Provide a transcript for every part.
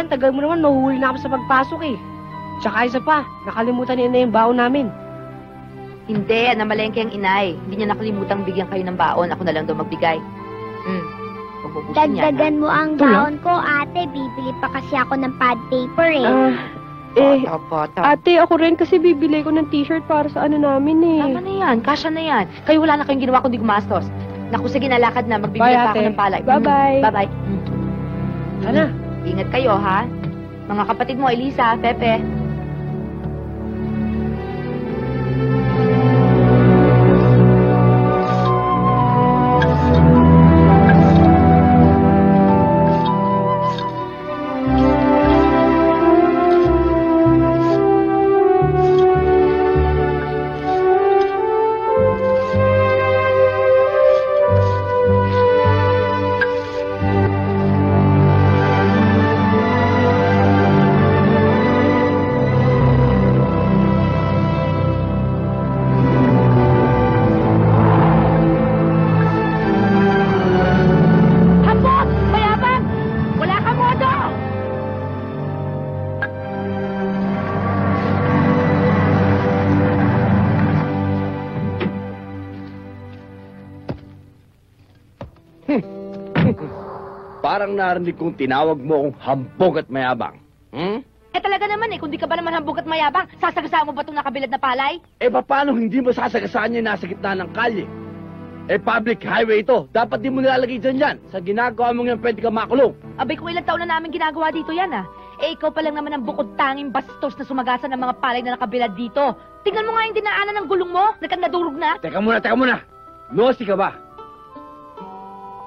ang tagal mo naman, mahuhuli na kami sa pagpasok eh. Tsaka isa pa, nakalimutan niya na yung baon namin. Hindi, namalengke ang inay. Hindi niya nakalimutang bigyan kayo ng baon. Ako na lang daw magbigay. Dagdagan mo ang baon ko, ate. Bibili pa kasi ako ng pad paper eh. Bata. Ate, ako rin kasi bibili ko ng t-shirt para sa ano namin eh. Tama na yan, kasya na yan. Kayo wala na kayong ginawa kundi gumastos. Naku, sige, nalakad na. Magbibili Bye, pa ako ate. ng palay. Bye-bye. Bye-bye. Sana. Ingat kayo, ha? Mga kapatid mo, Elisa, Pepe. Parang narinig kong tinawag mo akong hambog at mayabang. Eh talaga naman kung di ka ba naman hambog at mayabang, sasagasaan mo ba itong nakabilad na palay? Eh paano hindi mo sasagasaan niya nasa gitna ng kalye? Eh public highway ito, dapat di mo nilalagay dyan yan. Sa ginagawa mong yan, pwede ka makulong. Abay, kung ilang taon na namin ginagawa dito yan Eh ikaw pa lang naman ang bukod tanging bastos na sumagasa ng mga palay na nakabilad dito. Tingnan mo nga yung dinaanan ng gulong mo, nadurog na. Teka muna. Nosy ka ba?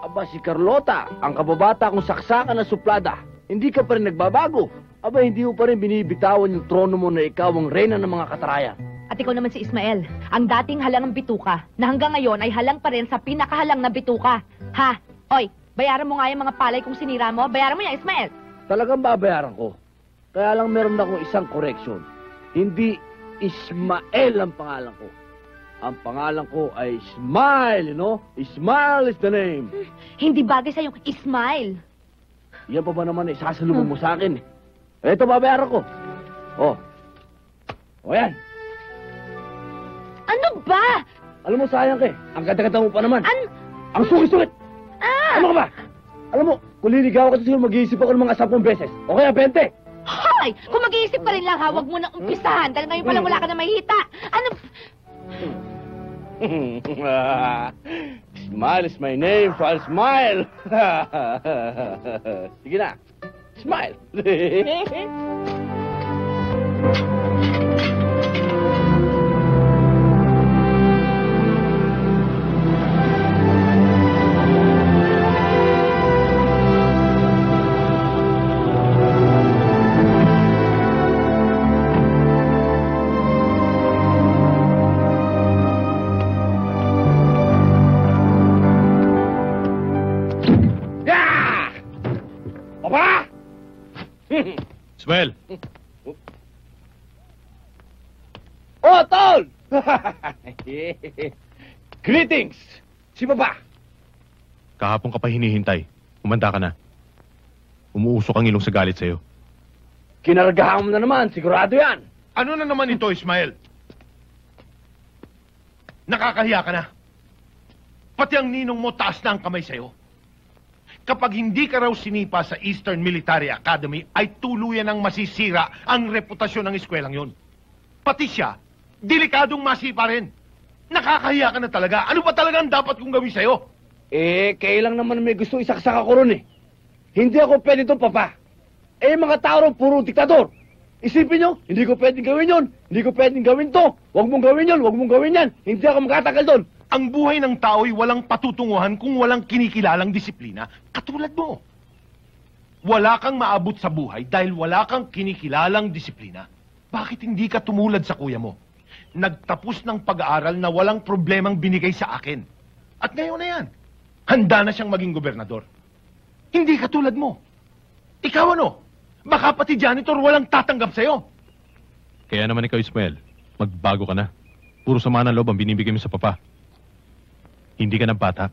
Aba, si Carlota, ang kababata kong saksakan na suplada. Hindi ka pa rin nagbabago. Aba, hindi mo pa rin binibitawan yung trono mo na ikaw ang reyna ng mga katarayan. At ikaw naman si Ismael, ang dating halang ng bituka, na hanggang ngayon ay halang pa rin sa pinakahalang na bituka. Ha? Oy, bayaran mo nga yung mga palay kung sinira mo. Bayaran mo yan, Ismael. Talagang babayaran ko. Kaya lang meron akong isang correction. Hindi Ismael ang pangalan ko. Ang pangalan ko ay Smile, you know? Smile is the name. Hindi bagay sa yung Ismael. Yan pa ba naman isasalubong mo sa akin? Ito, babayaran ko. Oh. O yan. Ano ba? Alam mo, sayang ka eh. Ang ganda-ganda mo pa naman. Ang sungit-sungit. Ano ka ba? Alam mo, kung liligaw ka siguro mag-iisip ako ng mga 10 beses. O kaya 20. Hoy! Kung mag-iisip ka rin lang, huwag mo nang umpisahan. Dahil ngayon pa lang wala ka na mahihita. Ano? Smile is my name, so I'll smile. Sige na. Smile. Ismael! Oh, Tol! Greetings! Si Baba? Kahapon ka pa hinihintay. Umanda ka na. Umuusok ang ilong sa galit sa'yo. Kinargahan mo na naman, sigurado yan. Ano na naman ito, Ismael? Nakakahiya ka na. Pati ang ninong mo taas na ang kamay sa'yo. Kapag hindi ka raw sinipa sa Eastern Military Academy, ay tuluyan ang masisira ang reputasyon ng eskwelang yon. Pati siya, delikadong masipa rin. Nakakahiya ka na talaga. Ano ba talaga ang dapat kong gawin sa'yo? Eh, kailang naman may gusto isaksak ako ron eh. Hindi ako pwede itong papa. Eh, mga tao ron, puro diktador. Isipin nyo, hindi ko pwedeng gawin yon. Hindi ko pwedeng gawin to. Huwag mong gawin yon, huwag mong gawin yan. Hindi ako magkatagal doon. Ang buhay ng tao'y walang patutunguhan kung walang kinikilalang disiplina, katulad mo. Wala kang maabot sa buhay dahil wala kang kinikilalang disiplina. Bakit hindi ka tumulad sa kuya mo? Nagtapos ng pag-aaral na walang problemang binigay sa akin. At ngayon na yan, handa na siyang maging gobernador. Hindi katulad mo. Ikaw ano? Baka pati janitor walang tatanggap sa'yo. Kaya naman ikaw, Ismael, magbago ka na. Puro sama ng loob ang binibigay mo sa papa. Hindi ka ng bata.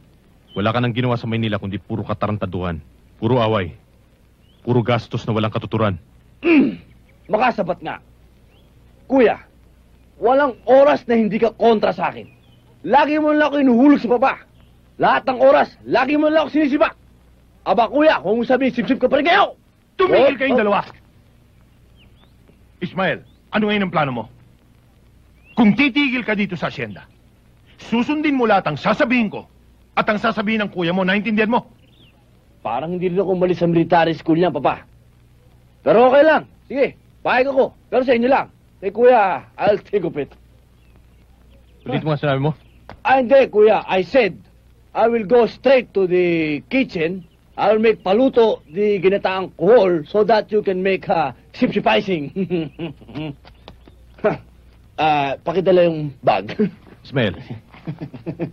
Wala ka nang ginawa sa Maynila kundi puro katarantaduhan. Puro away. Puro gastos na walang katuturan. Makasabat nga. Kuya, walang oras na hindi ka kontra sa akin. Lagi mo lang ako inuhulog sa baba. Lahat ng oras, lagi mo lang ako sinisiba. Aba kuya, kung sabihin, sip-sip ka pa rin kayo! Tumigil kayong dalawa! Ismael, ano ngayon ang plano mo? Kung titigil ka dito sa asyenda, susundin mo lahat ang sasabihin ko at ang sasabihin ng kuya mo, naintindihan mo? Parang hindi rin ako umalis sa military school niya, papa. Pero okay lang. Sige, pahig ako. Pero sa inyo lang. Kay kuya, I'll take of it. Ulit mo nga sinabi mo. Hindi, kuya. I said, I will go straight to the kitchen. I will make paluto the ginataang kuhol so that you can make sip-sipicing. Pakidala yung bag. Ismael,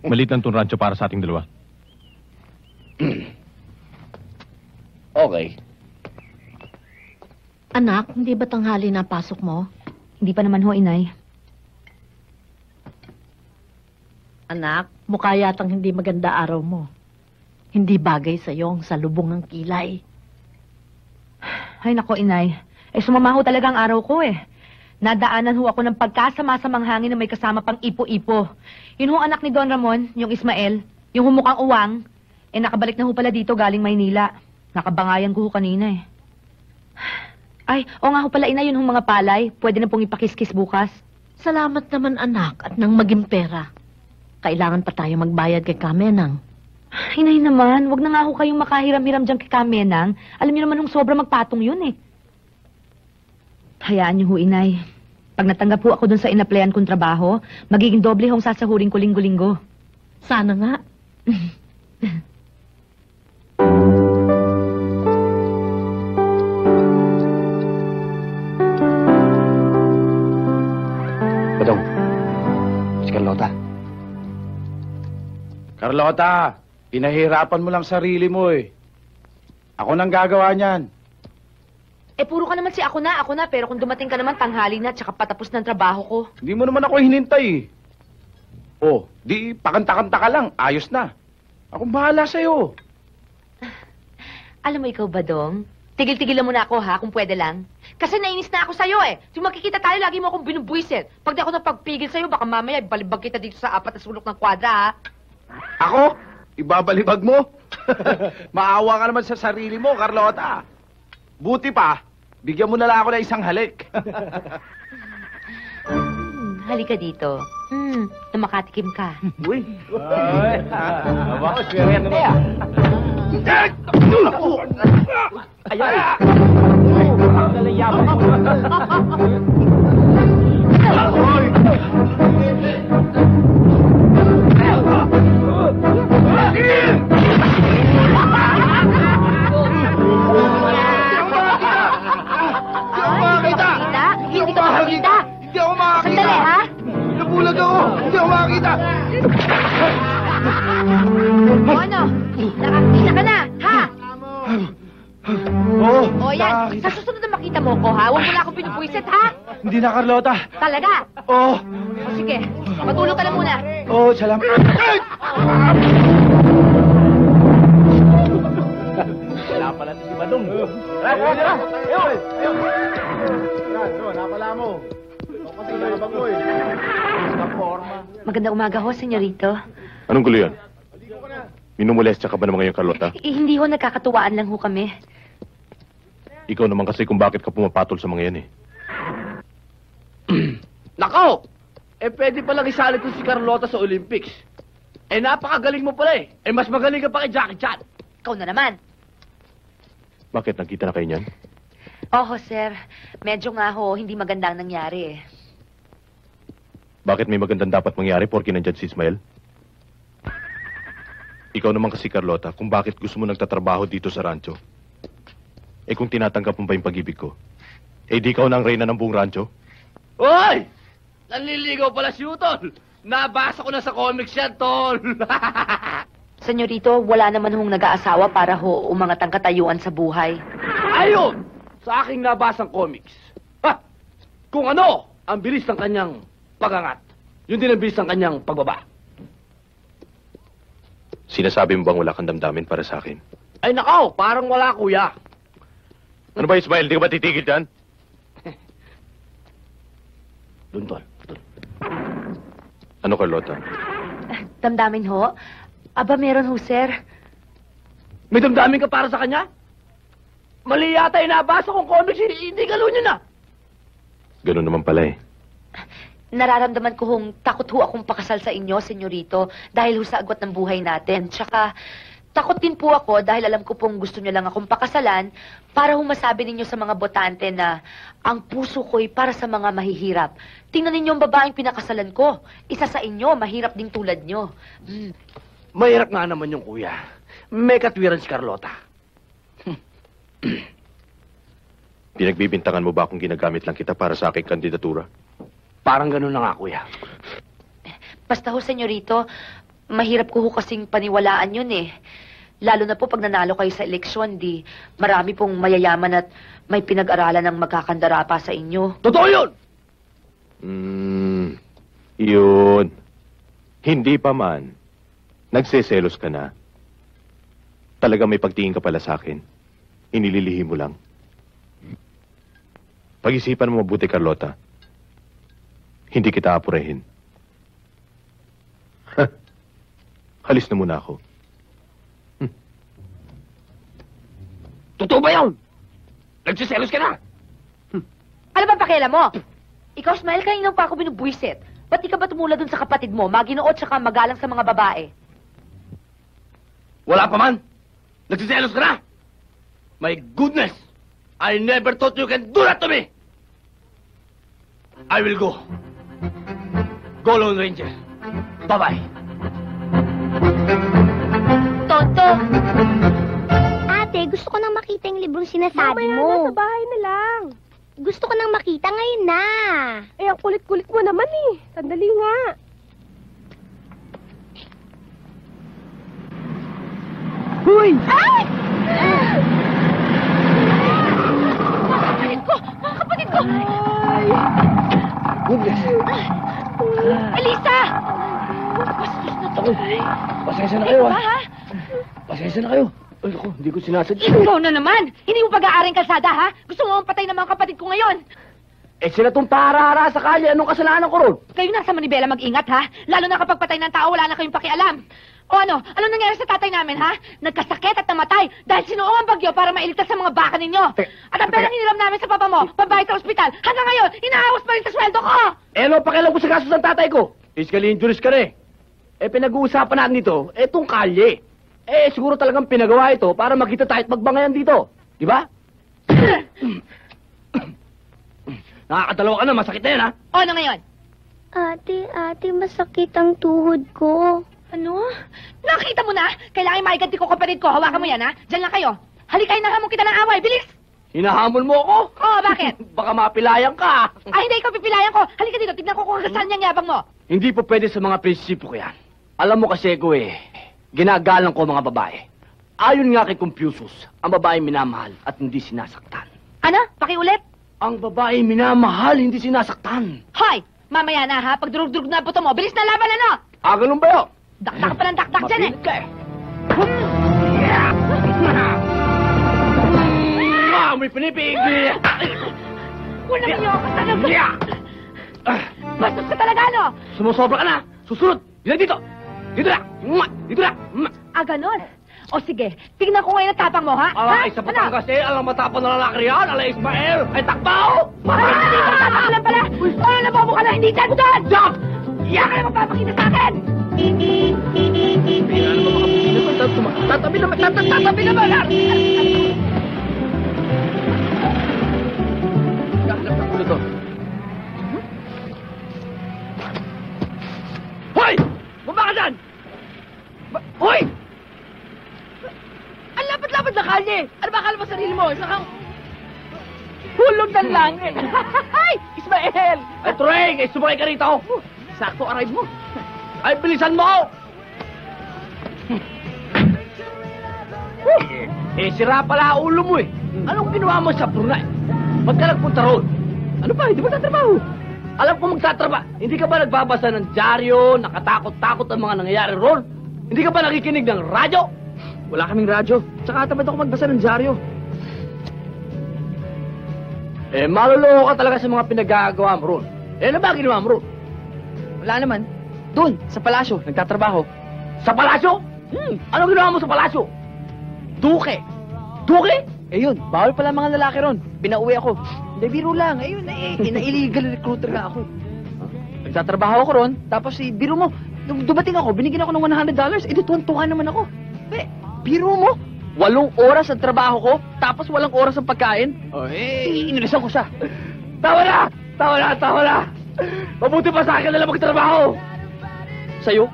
maliit lang itong rancho para sa ating dalawa. Okay. Anak, hindi ba tanghali na pasok mo? Hindi pa naman ho, inay. Anak, mukha yatang hindi maganda araw mo. Hindi bagay sa'yo ang salubong ng kilay. Ay, nako, inay. Sumama ho talaga ang araw ko eh. Nadaanan ho ako ng pagkasama-samang hangin na may kasama pang ipo-ipo. Yun ho anak ni Don Ramon, yung Ismael, yung humukhang uwang, nakabalik na ho pala dito galing Maynila. Nakabangayan ko ho kanina eh. Ay, o nga ho pala, ina, yun hong mga palay. Pwede na pong ipakiskis bukas. Salamat naman anak at nang maging pera. Kailangan pa tayo magbayad kay Kamenang. Inay naman, wag na nga ho kayong makahiram-hiram dyan kay Kamenang. Alam niyo naman hong sobra magpatong yun eh. Hayaan niyo ho, inay. Pag natanggap ho ako dun sa inaplayan kong trabaho, magiging doble hong sasahurin ko linggo-linggo. Sana nga. Badong, si Carlota. Carlota, pinahirapan mo lang sarili mo eh. Ako nang gagawa niyan. Puro ka naman si ako na, pero kung dumating ka naman tanghali na, tsaka patapos ng trabaho ko. Hindi mo naman ako hinintay eh. Oh, di pakanta-kanta ka lang, ayos na. Akong bahala sa'yo. Alam mo ikaw ba, Dong? Tigil-tigilan mo na ako, ha, kung pwede lang. Kasi nainis na ako sa'yo, eh. Kung makikita tayo, lagi mo akong binubuisit. Pag di ako napagpigil sa'yo, baka mamaya balibag kita dito sa 4 na sulok ng kwadra, ha? Ako? Ibabalibag mo? Maawa ka naman sa sarili mo, Carlota. Buti pa, bigyan mo na lang ako ng isang halik. Halika dito. Na makatikim ka. Uy! Aba ko, swerte ah. Ayan! Ang galayabang mo. Hindi ka makakita! Hindi ako makakita! Sandali, ha? Nabulag ako! Hindi ako makakita! O ano? Nakakita ka na, ha? Oo! O yan, sa susunod na makita mo ko, ha? Huwag mo na ako pinupuisit, ha? Hindi na, Carlota! Talaga? Oo! O sige, matulog ka na muna. Oo, salamat! Wala pala si Badong. Ayun! Napala mo. Kasi nabag mo eh. Sa forma. Magandang umaga ho, senyorito. Anong gulo yan? Minumulestya ka ba naman ngayon, Carlota? Hindi ho, nagkakatuwaan lang ho kami. Ikaw naman kasi kung bakit ka pumapatol sa mga yan eh. Nako! Pwede palang isali ko si Carlota sa Olympics. Napakagaling mo pala eh. Mas magaling ka pa kay Jackie Chan. Ikaw na naman. Bakit? Nagkita na kayo niyan? Oho, sir. Medyo nga ho, hindi maganda ang nangyari eh. Bakit may magandang dapat mangyari porke nandyan si Ismael? Ikaw naman kasi, Carlota, kung bakit gusto mo nagtatrabaho dito sa rancho. Kung tinatanggap mo ba yung pag-ibig ko? Di ikaw na ang reyna ng buong rancho? Hoy! Nanliligaw pala si Utol. Nabasa ko na sa comics yan, Tol. Senyorito, wala naman hong nag-aasawa para ho umangat ang katayuan sa buhay. Ayun! Sa aking nabasang comics. Kung ano ang bilis ng kanyang pagangat, yun din ang bilis ng kanyang pagbaba. Sinasabi mo bang wala kang damdamin para sa akin? Ay nakaw, parang wala kuya. Ano ba, Ismael? Hindi ka ba titigil dyan? Doon, Tol. Ano, Carlota? Damdamin ho? Aba, meron ho, sir. May damdamin ka para sa kanya? Mali yata inabasa kong comics, hindi galo niyo na. Ganun naman pala eh. Nararamdaman ko hong takot ho akong pakasal sa inyo, senyorito, dahil ho sa agwat ng buhay natin. Tsaka, takot din po ako dahil alam ko pong gusto niyo lang akong pakasalan para ho masabi ninyo sa mga botante na ang puso ko'y para sa mga mahihirap. Tingnan ninyo ang babaeng pinakasalan ko. Isa sa inyo, mahirap ding tulad nyo. Mahirap nga naman yung kuya. May katwiran si Carlota. Pinagbibintangan mo ba kung ginagamit lang kita para sa aking kandidatura? Parang ganun na nga, kuya. Basta ho, senyorito, mahirap ko ho kasing paniwalaan yun eh. Lalo na po pag nanalo kayo sa eleksyon, di marami pong mayayaman at may pinag-aralan ng magkakandara pa sa inyo. Totoo yun! Yun. Hindi pa man. Nagseselos ka na. Talaga may pagtingin ka pala sa akin. Inililihim mo lang. Pag-isipan mo mabuti, Carlota. Hindi kita apurehin. Halis na muna ako. Totoo ba yun? Nagsiselos ka na? Ano ba pakialam mo? Ikaw, Smile, kanina pa ako binubwisit. Ba't di ka ba tumula dun sa kapatid mo, maginood tsaka magalang sa mga babae? Wala pa man. Nagsiselos ka na? My goodness! I never thought you can do that to me! I will go. Go, Lone Ranger. Bye-bye. Tonto! Ate, gusto ko nang makita yung librong sinasabi Mamaya mo. na, sa bahay na lang. Gusto ko nang makita ngayon na. Eh, ang kulit-kulit mo naman eh. Sandali nga. Huy! Ay! Kapatid ko! Kapatid ko! Goodness! Elisa! Bastos na to. Pasensya na kayo, Ba, ha? ha? Pasensya na kayo. Ay, ako, hindi ko sinasadya. Ikaw na naman! Hindi mo pag-aaring kalsada, ha? Gusto mo patay ng mga kapatid ko ngayon. Eh, sila tong para-hara sa kalye. Anong kasalanan ko ron? Kayo nasa Manibela mag-ingat, ha? Lalo na kapag patay ng tao, wala na kayong pakialam. O ano? Ano nangyari sa tatay namin, ha? Nagkasakit at namatay dahil sinuong ang bagyo para mailigtas sa mga baka ninyo. At ang perang hiniram namin sa papa mo, pambayad sa ospital, hanggang ngayon, inaawas pa rin sa sweldo ko! Eh, ano pakialam ko sa gastos ng tatay ko? Physically injuries ka rin. Eh, pinag-uusapan natin dito, etong kalye. Eh, siguro talagang pinagawa ito para makita tayo at magbangayan dito. Di ba? Nakakadalawa ka na, masakit na yan, ha? O ano ngayon? Ate, masakit ang tuhod ko. Ano? Nakita mo na? Kailangan maiganti ko kapatid ko. Hawakan mo yan, ha? Diyan lang kayo. Halika, hinahamon kita ng away. Bilis! Hinahamon mo ako? Oo, bakit? Baka mapilayan ka. Ay, hindi ikaw pipilayan ko. Halika dito, tignan ko kung saan niyang yabang mo. Hindi po pwede sa mga prinsipo ko yan. Alam mo kasi ko ginagalang ko mga babae. Ayon nga kay Confucius, ang babae minamahal at hindi sinasaktan. Ano? Pakiulit? Ang babae minamahal, hindi sinasaktan. Hoy! Mamaya na, ha? Pag durug-durug na buto mo, bilis na laban, ano? Ganun ba yun? Dakdak pa ng dakdak dyan, eh. Mapilit ka may pinipigil! Wala mo niyo ako talaga. Bastos ka talaga, ano? Sumusobra ka na! Susunod! Dito! Dito na! Dito na! Ganon. O sige, tignan ko ngayon ang tapang mo, ha? Ay, sa Batangas alam matapang na lalaki yan! Ala Ismael! Ay, takbaw! Ay, hindi ka tapang lang pala! Ay, nabobo ka na, hindi tayo doon! Jump! Iyak ka na magpapakita sa akin! Kaya naman makapagpili ko, tatabi naman! Tatabi naman! Kahanap ng ulo to. Hoy! Bumaba ka dyan! Hoy! Ang lapad-lapad na kalye! Ano ba akala mo sarili mo? Isa kang... hulog ng langit! Ay! Ismael! Ay, Troeng! Ay, sumakay ka rito! Sakto arrive mo! Ay, bilisan mo! Sira pala ang ulo mo eh! Anong ginawa mo sa Brunei? Ba't ka nagpunta roon? Ano pa? Hindi ba tatrabaho? Alam ko magtatrabaho. Hindi ka ba nagbabasa ng dyaryo, nakatakot-takot ang mga nangyayari roon? Hindi ka ba nakikinig ng radyo? Wala kaming radyo. Tsaka tamad ako magbasa ng dyaryo. Maluloko ka talaga sa mga pinagagawa mo ron. Ano ba ginawa mo ron? Wala naman. Doon, sa palasyo, nagtatrabaho. Sa palasyo? Ano ginawa mo sa palasyo? Duke! Duki? Eh yun, bawal pala mga lalaki ron. Pinauwi ako. Hindi, biro lang. Eh yun, illegal recruiter nga ako. Nagtatrabaho ako ron, tapos biro mo, nung dumating ako, binigyan ako ng $100, tuwan-tuwa naman ako. Biro mo, 8 oras ang trabaho ko, tapos walang oras ang pagkain. Inilisan ko siya. Tama na! Mabuti pa sa akin na lang magtrabaho! Sa'yo?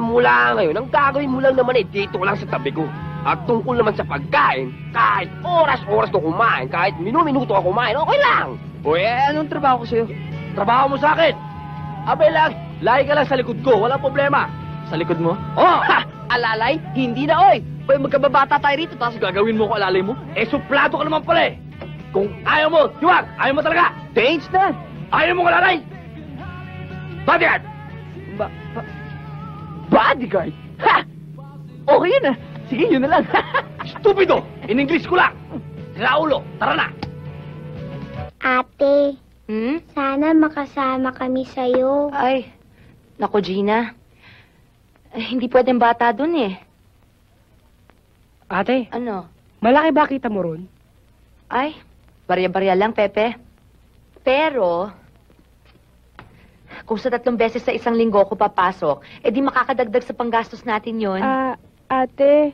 Mula ngayon, ang gagawin mo lang naman dito lang sa tabi ko. At tungkol naman sa pagkain, kahit oras-oras ko kumain, kahit minuto ako kumain, okay lang. Anong trabaho ko sa'yo? Trabaho mo sa akin! Abay lang, lahi ka lang sa likod ko, walang problema. Sa likod mo? Oh! Alalay? Hindi na, oy! Magkababata tayo rito, tapos gagawin mo ko alalay mo? Suplado ka naman pala eh! Kung ayaw mo, Diwag! Ayaw mo talaga! Thanks na! Ayaw mo alalay! Bodyguard! Bodyguard? Ha! Okay yun ah! Sige, yun na lang. Stupido! In English ko lang! Raulo, tara na! Ate, sana makasama kami sa'yo. Ay, naku Gina. Hindi pwedeng bata dun eh. Ate, Ano? malaki ba kita mo ron? Ay, barya-barya lang, Pepe. Pero, kung sa 3 beses sa isang linggo ako papasok, di makakadagdag sa panggastos natin yun. Ate,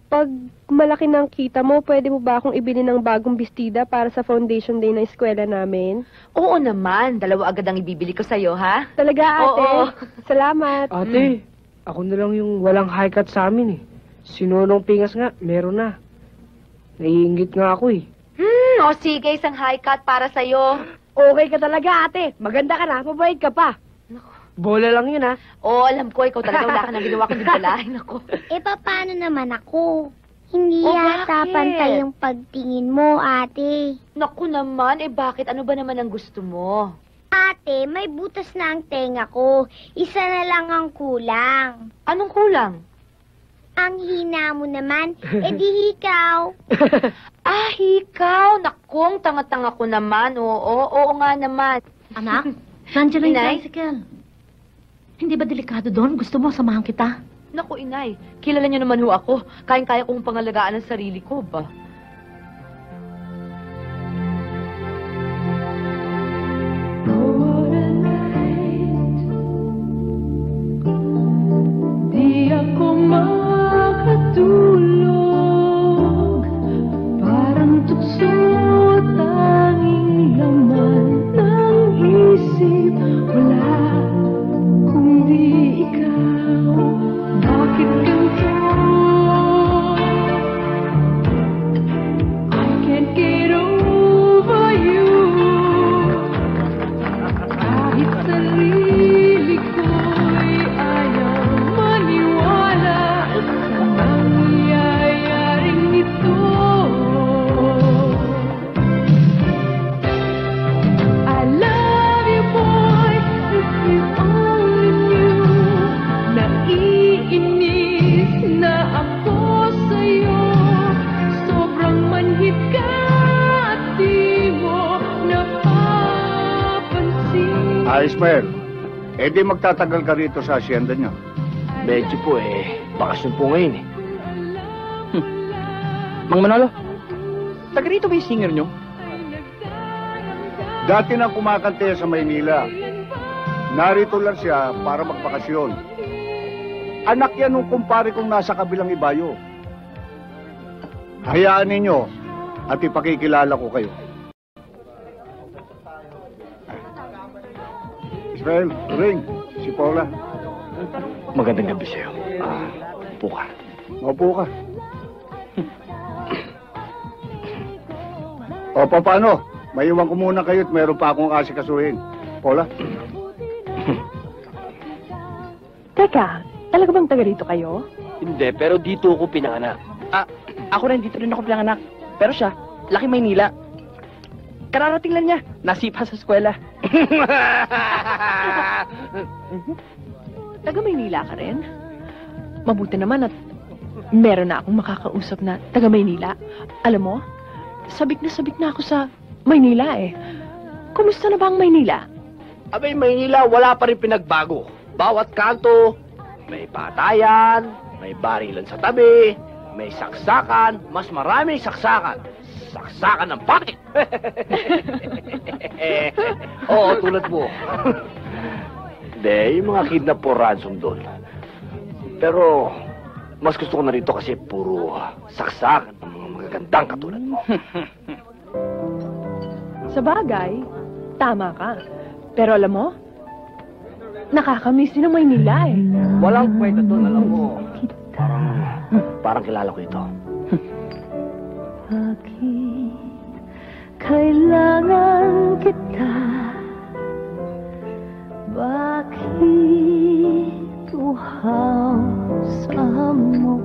Pag malaki ng kita mo, pwede mo ba akong ibili ng bagong bestida para sa foundation day ng eskwela namin? Oo naman, 2 agad ang ibibili ko sa'yo, ha? Talaga, ate? Oo. Salamat. Ate, ako na lang yung walang high cut sa amin eh. Sinulong pingas nga, meron na. Naiingit nga ako eh. O sige, isang high cut para sa'yo. Okay ka talaga, ate. Maganda ka na, mabait ka pa. Bola lang yun, ha? Oo, alam ko, ikaw talaga wala ka nang ginawa kundi palahin ako. Paano naman ako? Hindi Oh, yata bakit? pantay yung pagtingin mo, ate. Naku naman, bakit? Ano ba naman ang gusto mo? Ate, may butas na ang tenga ko. Isa na lang ang kulang. Anong kulang? Ang hina mo naman, di ikaw. Ikaw! Nakong, tanga-tanga ko naman. Oo nga naman. Anak, nandiyan na yung Inay? tricycle. Hindi ba delikado doon? Gusto mo, samahan kita? Naku, inay. Kilala niyo naman ho ako. Kayang-kaya kong pangalagaan ang sarili ko ba? Di ako makatulog, parang tukso tanging laman ng isip. Wala kundi ikaw. Bakit ganito? I can't get over you. Kahit sarili ko'y ayaw maniwala sa nangyayaring ito. I love you, boy, if you only knew. Naiinis na ako sa'yo. Sobrang manhid ka at di mo napapansin. Ismael, di magtatagal ka rito sa asyenda niyo. Medyo po bakasyon po ngayon eh. Mang Manolo, taga rito ba yung singer nyo? Dati nang kumakante sa Maynila. Narito lang siya para magbakasyon. Anak yan nung kumpare kong nasa kabilang ibayo. Hayaan ninyo at ipakikilala ko kayo. Ismael, Ring, si Paula. Magandang gabi sa'yo. Upo ka. Maupo ka. O, paano? Maiwan ko muna kayo at meron pa akong asikasuhin. Paula? Teka, talaga bang taga rito kayo? Hindi, pero dito ako pinanganak. Ako rin, dito rin ako pinanganak. Pero siya, laki Maynila. Kararating lang niya, nasipa sa eskwela. Taga Maynila ka rin? Mabuti naman at meron na akong makakausap na taga Maynila. Alam mo, sabik na ako sa Maynila eh. Kumusta na ba ang Maynila? Abay, Maynila, wala pa rin pinagbago. Bawat kanto, may patayan, may barilan sa tabi, may saksakan, mas maraming saksakan. Saksakan ng bakit? Oo, tulad mo. Hindi, yung mga kidnap po ransom doon. Pero, mas gusto ko na rito kasi puro saksakan ng mga magagandang katulad mo. Sa bagay, tama ka. Pero alam mo, nakakamiss din ang Maynila eh. Walang kwenta doon, alam mo. Parang kilala ko ito. Bakit kailangan kita? Bakit uhaw sa mo?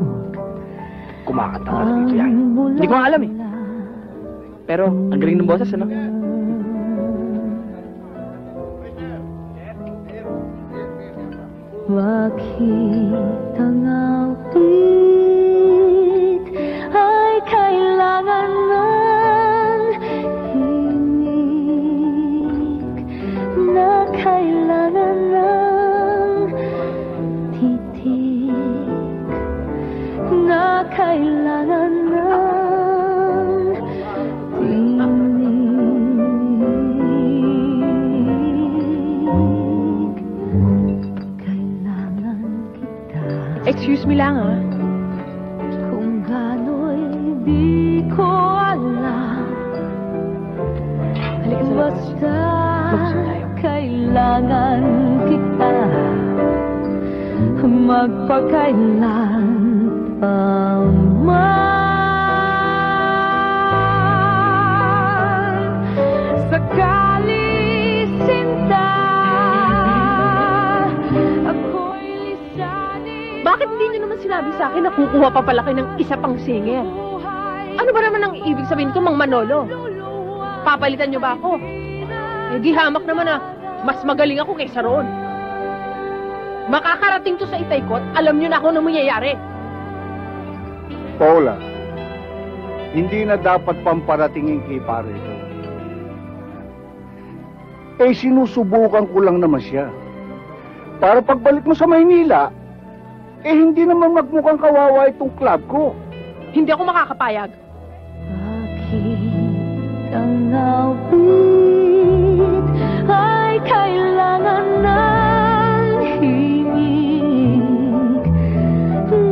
Kumakanta ka na dito yan. Hindi ko nga alam eh. Pero, ang galing ng boses, ano? Bakit ang awit ay kailangan ng himig na kailangan ng titik na kailangan ng Excuse me lang ah. kung gano'y di ko alam. Halika sa labas. Basta Mag-usap tayo. kailangan kita magpakailan pa man. Sakali sinta ako'y lisanin. Bakit hindi niyo naman sinabi sa akin na kukuha pa pala kayo ng isa pang singer? Ano ba naman ang ibig sabihin ko, Mang Manolo? Papalitan niyo ba ako? Eh di hamak naman na mas magaling ako kaysa roon. Makakarating to sa Itaykot, alam niyo na ako na mangyayari. Paula, hindi na dapat pamparatingin kay pare ito. Eh, sinusubukan ko lang naman siya. Para pagbalik mo sa Maynila, eh, hindi naman magmukhang kawawa itong club ko. Hindi ako makakapayag. Bakit ang awit ay kailangan ng himig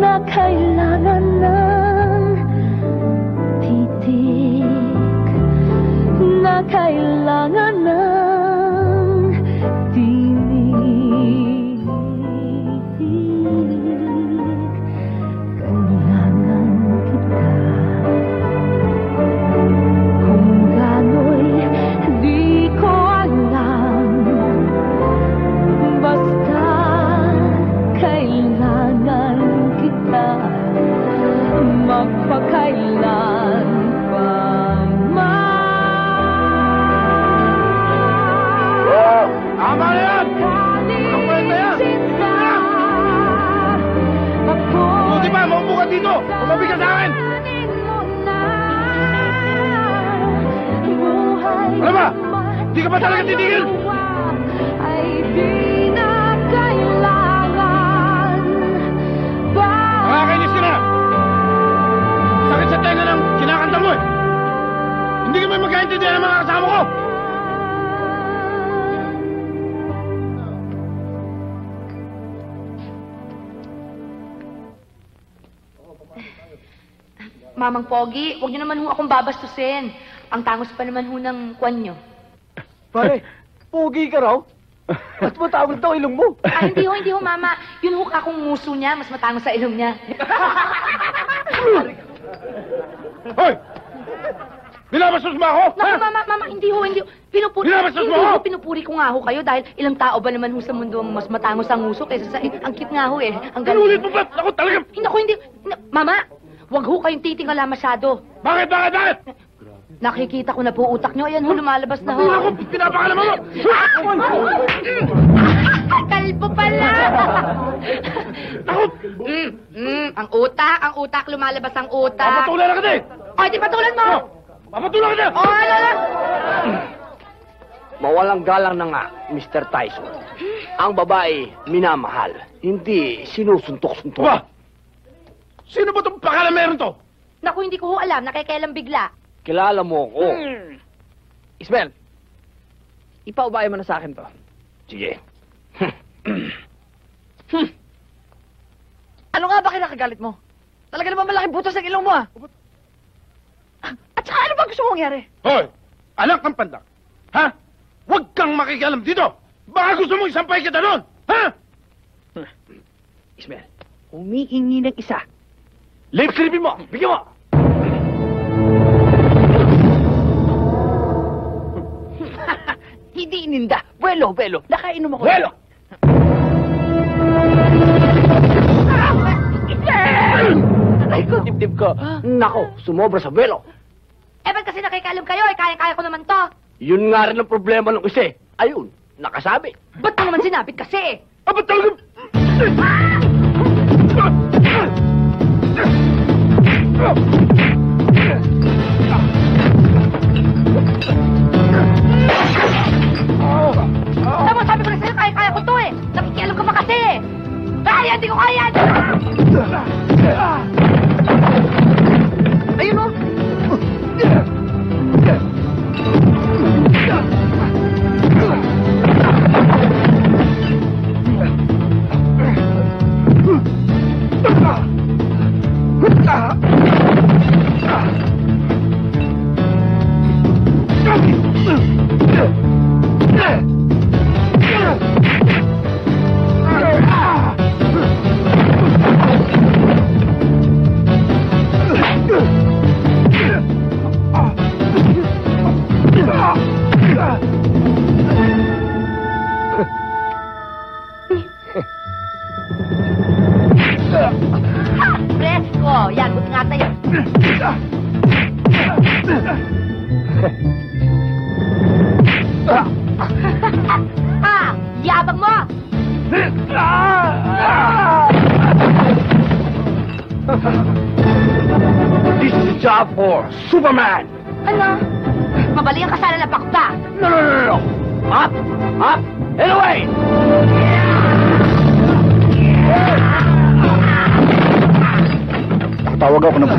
na kailangan ng titik na kailangan ng tinig. Kailangan kita. Kung gano'y di ko alam. Basta kailangan kita magpakailan pa man. Tama na yan! Ang kwenta yan! Buti pa, maupo ka dito! Tumabi ka sa akin! Alam ba? Di ka ba talaga titigil? Ay di na kailangan ba? Nakakainis ka na! Sakit sa tenga ng kinakanta mo eh! Hindi ka may magkaintindihan ng mga kasama ko! Mamang Pogi, huwag niyo naman ho akong babastusin. Ang tangos pa naman ho ng kwan niyo. Pare, pugi ka raw? Mas matawag daw ilong mo. Ah, hindi ho, Mama. Yun ho akong muso niya, mas matangos sa ilong niya. Hoy! Binabastos mo ako? Naku, Mama, hindi ho. Pinupuri, Binabastos mo hindi ako? ho, pinupuri ko nga ho kayo dahil ilang tao ba naman ho sa mundo ang mas matangos ang muso kaysa sa... Ang cute nga ho eh. Ang Pinulit mo ba? Ako talaga! Hindi. Mama, wag ho kayong titingala masyado. Bakit? Nakikita ko na po utak niyo. Ayan ho, lumalabas na ho. Hindi ako pinapakalaman mo! Kalbo pala! Ang utak, lumalabas ang utak. Papatulan na ka din! O, di patulan mo! Papatulang ka na! Oh, ala! Mawalang galang na nga, Mr. Tyson. Ang babae, minamahal. Hindi sinusuntok-suntok. Ba? Sino ba itong pakala meron to? Naku, hindi ko ho alam. Nakikialam bigla. Kilala mo ako. Ismael, ipaubayan mo na sa akin to. Sige. Ano nga ba kinakagalit mo? Talaga naman malaking butas ng ilong mo, ah. At saka ano ba gusto mong mangyari? Hoy! Anak ng pandak! Ha? Huwag kang makikialam dito! Baka gusto mong isampay kita doon! Ha? Ismael, humihingi ng isa. Lip silipin mo! Bigyan mo! Hindi ininda. Buelo, buelo. Nakainom ako. Buelo! Ay ko, dibdib ko. Nako, sumobra sa belo. Eh, ba't kasi nakikialam kayo? Eh, kaya-kaya ko naman to. Yun nga rin ang problema ng isa. Ayun, nakasabi. Ba't mo naman sinapit kasi? Aba talaga! Tama, sabi ko na sa'yo, kaya-kaya ko to eh. Nakikialam ka pa kasi eh. Kaya, hindi ko kaya! Ayun, oh. Presko! Yan, buti nga tayo. Ah! Yabang mo! This is a job for Superman! Ano? Mabali ang kasala na bakta. No, no, no, no! Up! Up! And away! Tawag ako ng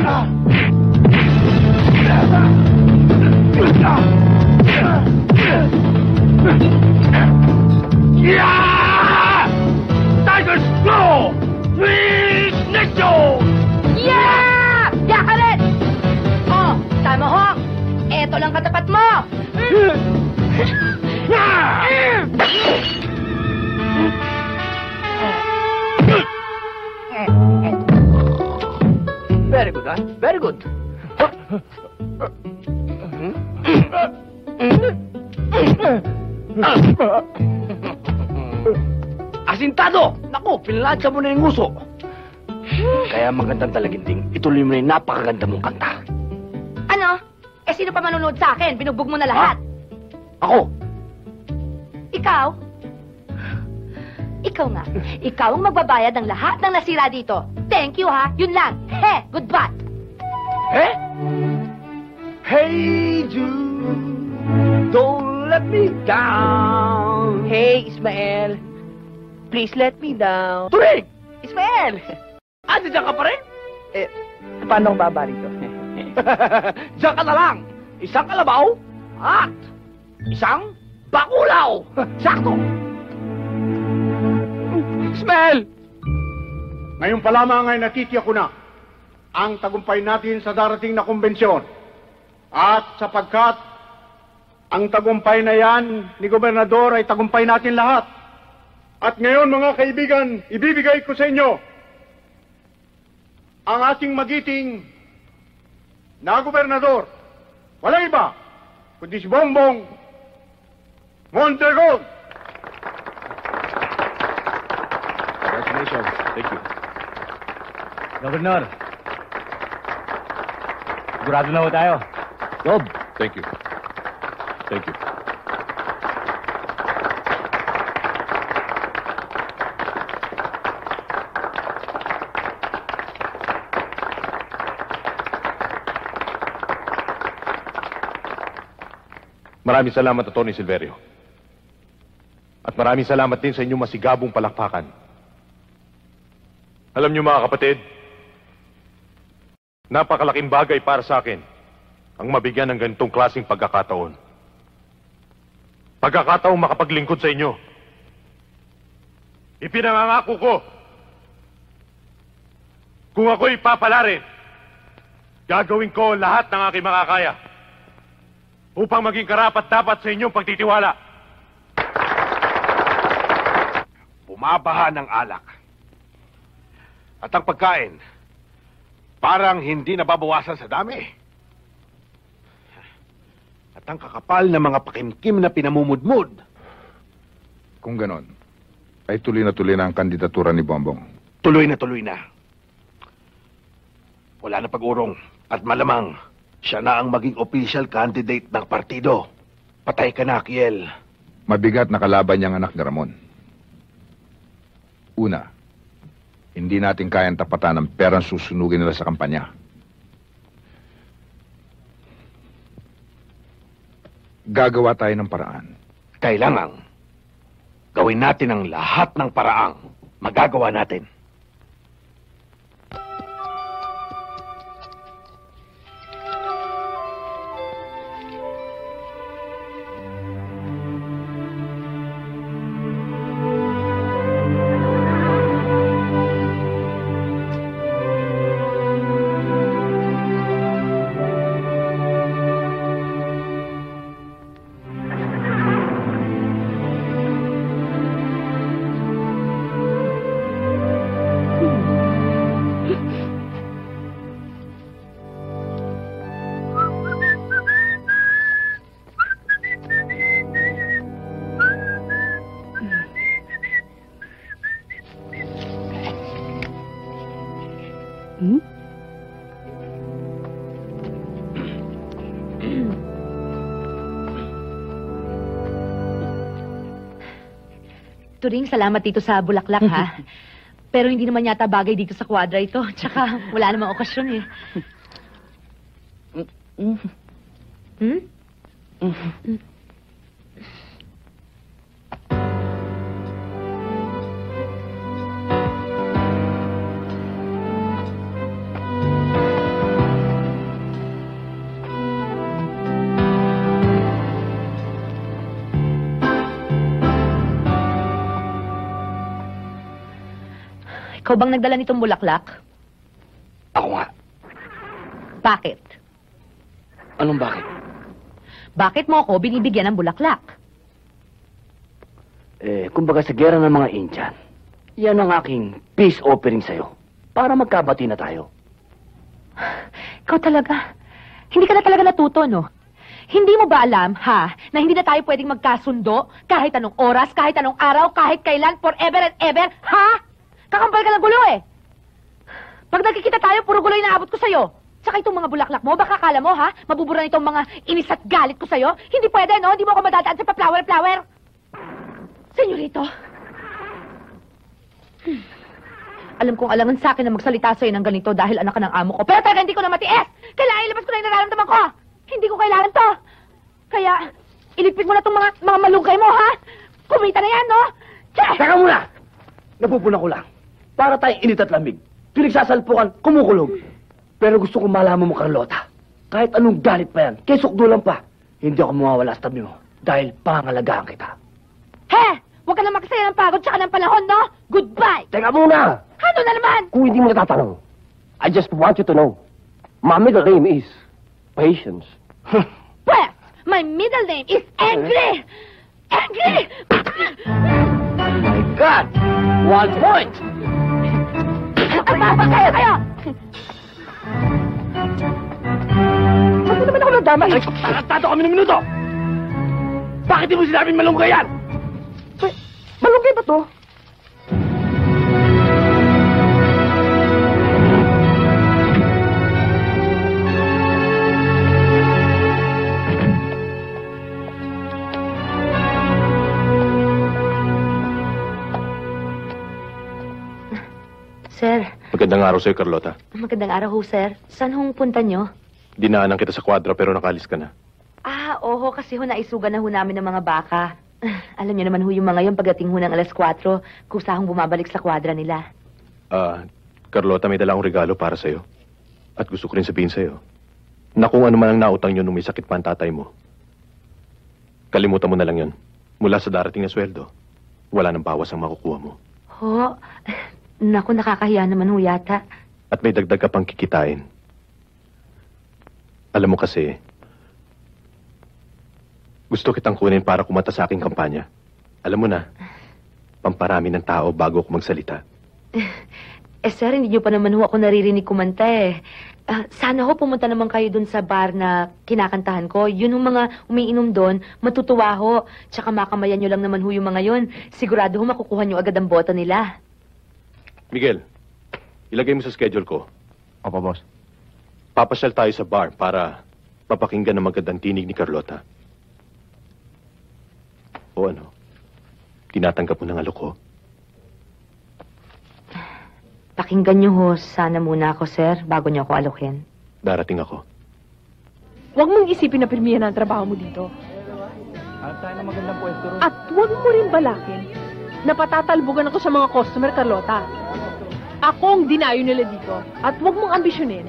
Yeah! Tigers go! Please, Nicho! Yeah! Yeah ka rin! Oh, tama ho. Eto lang katapat mo. Very good, huh? Very good. Asintado! Naku, pinlansya mo na yung nguso. Kaya magandang talaginding, ituloy mo na yung napakaganda mong kanta. Ano? Eh, sino pa manonood sa akin? Binugbog mo na lahat. Ako, Ikaw? Ikaw nga. Ikaw ang magbabayad ng lahat ng nasira dito. Thank you, ha? Yun lang. He, goodbye. eh? Hey, Jude, don't let me down. Hey, Ismael. Please let me down. Turing! Ismael! Diyan ka pa rin? Paano ang baba rito? Diyan ka na lang. Isang kalabaw at isang bakulaw. Sakto. Ismael! Ngayon pa lamang ay natitiyak ko na ang tagumpay natin sa darating na kumbensyon. At sapagkat ang tagumpay na yan ni Gobernador ay tagumpay natin lahat. At ngayon mga kaibigan, ibibigay ko sa inyo ang ating magiting na Gobernador. Walang iba, kundi si Bongbong Mondragon. Congratulations. Thank you. Governor, sigurado na ho tayo. Rob. Thank you. Thank you. Maraming salamat, Atty. Silverio. At maraming salamat din sa inyong masigabong palakpakan. Alam niyo mga kapatid, napakalaking bagay para sa akin ang mabigyan ng ganitong klaseng pagkakataon. Pagkakataong makapaglingkod sa inyo. Ipinangangako ko, kung ako'y papalarin, gagawin ko lahat ng aking makakaya upang maging karapat-dapat sa inyong pagtitiwala. Bumabaha ng alak. At ang pagkain, parang hindi nababawasan sa dami. At ang kakapal na mga pakimkim na pinamumudmud. Kung ganon, ay tuloy na ang kandidatura ni Bongbong. Tuloy na. Wala na pag-urong at malamang siya na ang maging official candidate ng partido. Patay ka na, Kiel. Mabigat na kalaban niyang anak ni Ramon. Una, hindi natin kayang tapatan ng perang susunugin nila sa kampanya. Gagawa tayo ng paraan. Kailangang gawin natin ang lahat ng paraang magagawa natin. Turing, salamat dito sa bulaklak, ha? Pero hindi naman yata bagay dito sa kwadra ito. Tsaka wala namang okasyon, eh. Hmm? Ikaw bang nagdala nitong bulaklak? Ako nga. Bakit? Anong bakit? Bakit mo ako binibigyan ng bulaklak? Kumbaga sa gera ng mga Indian, yan ang aking peace offering sa'yo. Para magkabati na tayo. Ikaw talaga. Hindi ka na talaga natuto, no? Hindi mo ba alam, ha, na hindi na tayo pwedeng magkasundo kahit anong oras, kahit anong araw, kahit kailan, forever and ever, ha? Kakampal ka ng gulo, eh. Pag nagkikita tayo, puro gulo inaabot ko sa'yo. Tsaka itong mga bulaklak mo, baka akala mo, ha? Mabubura itong mga inis at galit ko sa'yo. Hindi pwede, no? Hindi mo ako madadaan sa pa-flower-flower. Senyorito. Alam kong alangan sa akin na magsalita sa'yo ng ganito dahil anak ka ng amo ko. Pero talaga hindi ko na matiis. Kailangan ilabas ko na yung nararamdaman ko. Hindi ko kailangan to. Kaya, ilipid mo na itong mga malunggay mo, ha? Kumita na yan, no? Che! Teka muna! Napupuna ko lang. Para tayong init at lamig. Pinagsasalpukan, kumukulog. Pero gusto kong malaman mo, Carlota. Kahit anong galit pa yan, kay sukdulan pa, hindi ako mawawala sa tabi mo. Dahil pangalagaan kita. He! Huwag ka na makasaya ng pagod tsaka ng panahon, no? Goodbye! Teka muna! Ano na naman? Kung hindi mo natatanong, I just want you to know, my middle name is Patience. Well, my middle name is Angry! Angry! My God! 1 point! Kayo! Ba't mo naman ako nadamay? Taratado kami ng minuto! Bakit di mo sinabing malunggay yan? Malunggay ba to? Sir, Magandang araw sa'yo, Carlota. magandang araw ho, sir. Saan hong punta nyo? Dinaanan kita sa kwadra pero nakalis ka na. Ah, Oho, kasi ho naisugan na ho namin ng mga baka. Alam niyo naman ho yung mga yon pagdating ho ng alas 4, kusahong bumabalik sa kwadra nila. Carlota, may dala akong regalo para sa'yo. At gusto ko rin sabihin sa'yo, na kung ano man ang nautang nyo nung may sakit pa ang tatay mo, kalimutan mo na lang yon. Mula sa darating na sweldo, wala nang bawas ang makukuha mo. Ho, naku, nakakahiya naman ho yata. At may dagdag ka pang kikitain. Alam mo kasi, gusto kitang kunin para kumata sa aking kampanya. Alam mo na, pamparami ng tao bago ako magsalita. Sir, hindi niyo pa naman ho ako naririnig kumanta eh. Sana ho pumunta naman kayo dun sa bar na kinakantahan ko. Yun yung mga umiinom doon, matutuwa ho. Tsaka makamayan nyo lang naman ho yung mga yun. Sigurado ho makukuha nyo agad ang boto nila. Miguel, ilagay mo sa schedule ko. Opo, boss. Papasyal tayo sa bar para mapakinggan ang magandang tinig ni Carlota. O ano? Tinatanggap mo ng alok ko? Pakinggan nyo ho sana muna ako, sir, bago nyo ako alokin. Darating ako. Huwag mong isipin na pirmihan ang trabaho mo dito. Tayo na magandang pwesto ron. At huwag mo rin balakin na patatalbugan ako sa mga customer, Carlota. Ako ang dinayo nila dito. At huwag mong ambisyonin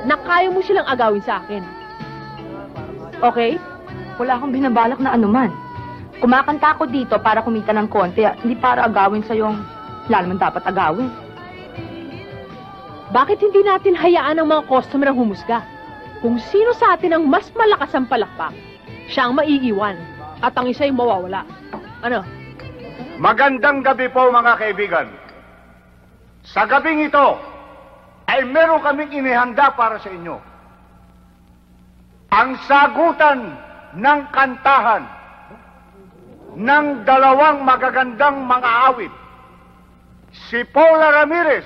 na kaya mo silang agawin sa akin. Okay? Wala akong binabalak na anuman. Kumakanta ako dito para kumita ng konti, hindi para agawin sa yung wala naman dapat agawin. Bakit hindi natin hayaan ang mga customer ang humusga? Kung sino sa atin ang mas malakas ang palakpak, siya ang maiiwan at ang isa ay mawawala. Ano? Magandang gabi po mga kaibigan. Sa gabing ito ay meron kaming inihanda para sa inyo. Ang sagutan ng kantahan ng dalawang magagandang mga awit. Si Paula Ramirez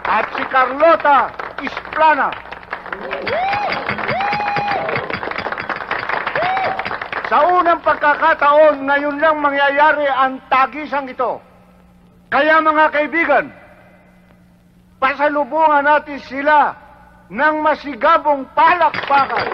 at si Carlota Isplana. Sa unang pagkakataon, ngayon lang mangyayari ang tagisang ito. Kaya mga kaibigan, pasalubungan natin sila ng masigabong palakpakan.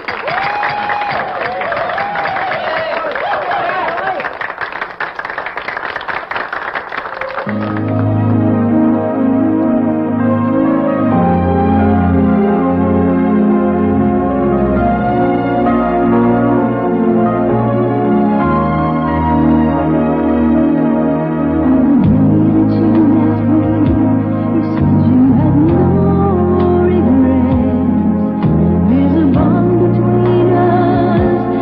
There's a bond between us.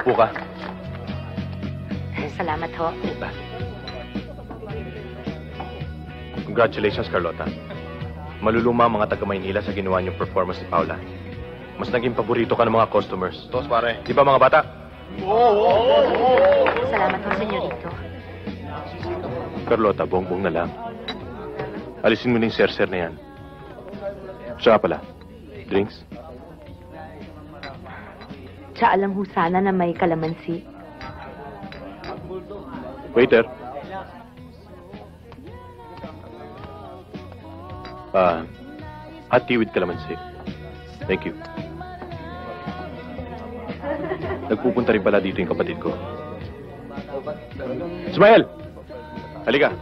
Upo ka. Salamat ho. Congratulations, Carlota. Maluluma ang mga taga-Maynila sa ginawa niyong performance ni Paula. Mas naging paborito ka ng mga customers. Tos, pare. Di ba, mga bata? Salamat ho, senyorito. Carlota, bongbong na lang. Alisin mo na yung ser-ser na yan. Siya pala. Drinks? Siya alam ho sana na may kalamansi. Waiter. Hot tea with calamansi. Thank you. Nagpupunta rin pala dito yung kapatid ko. Ismael! Halika.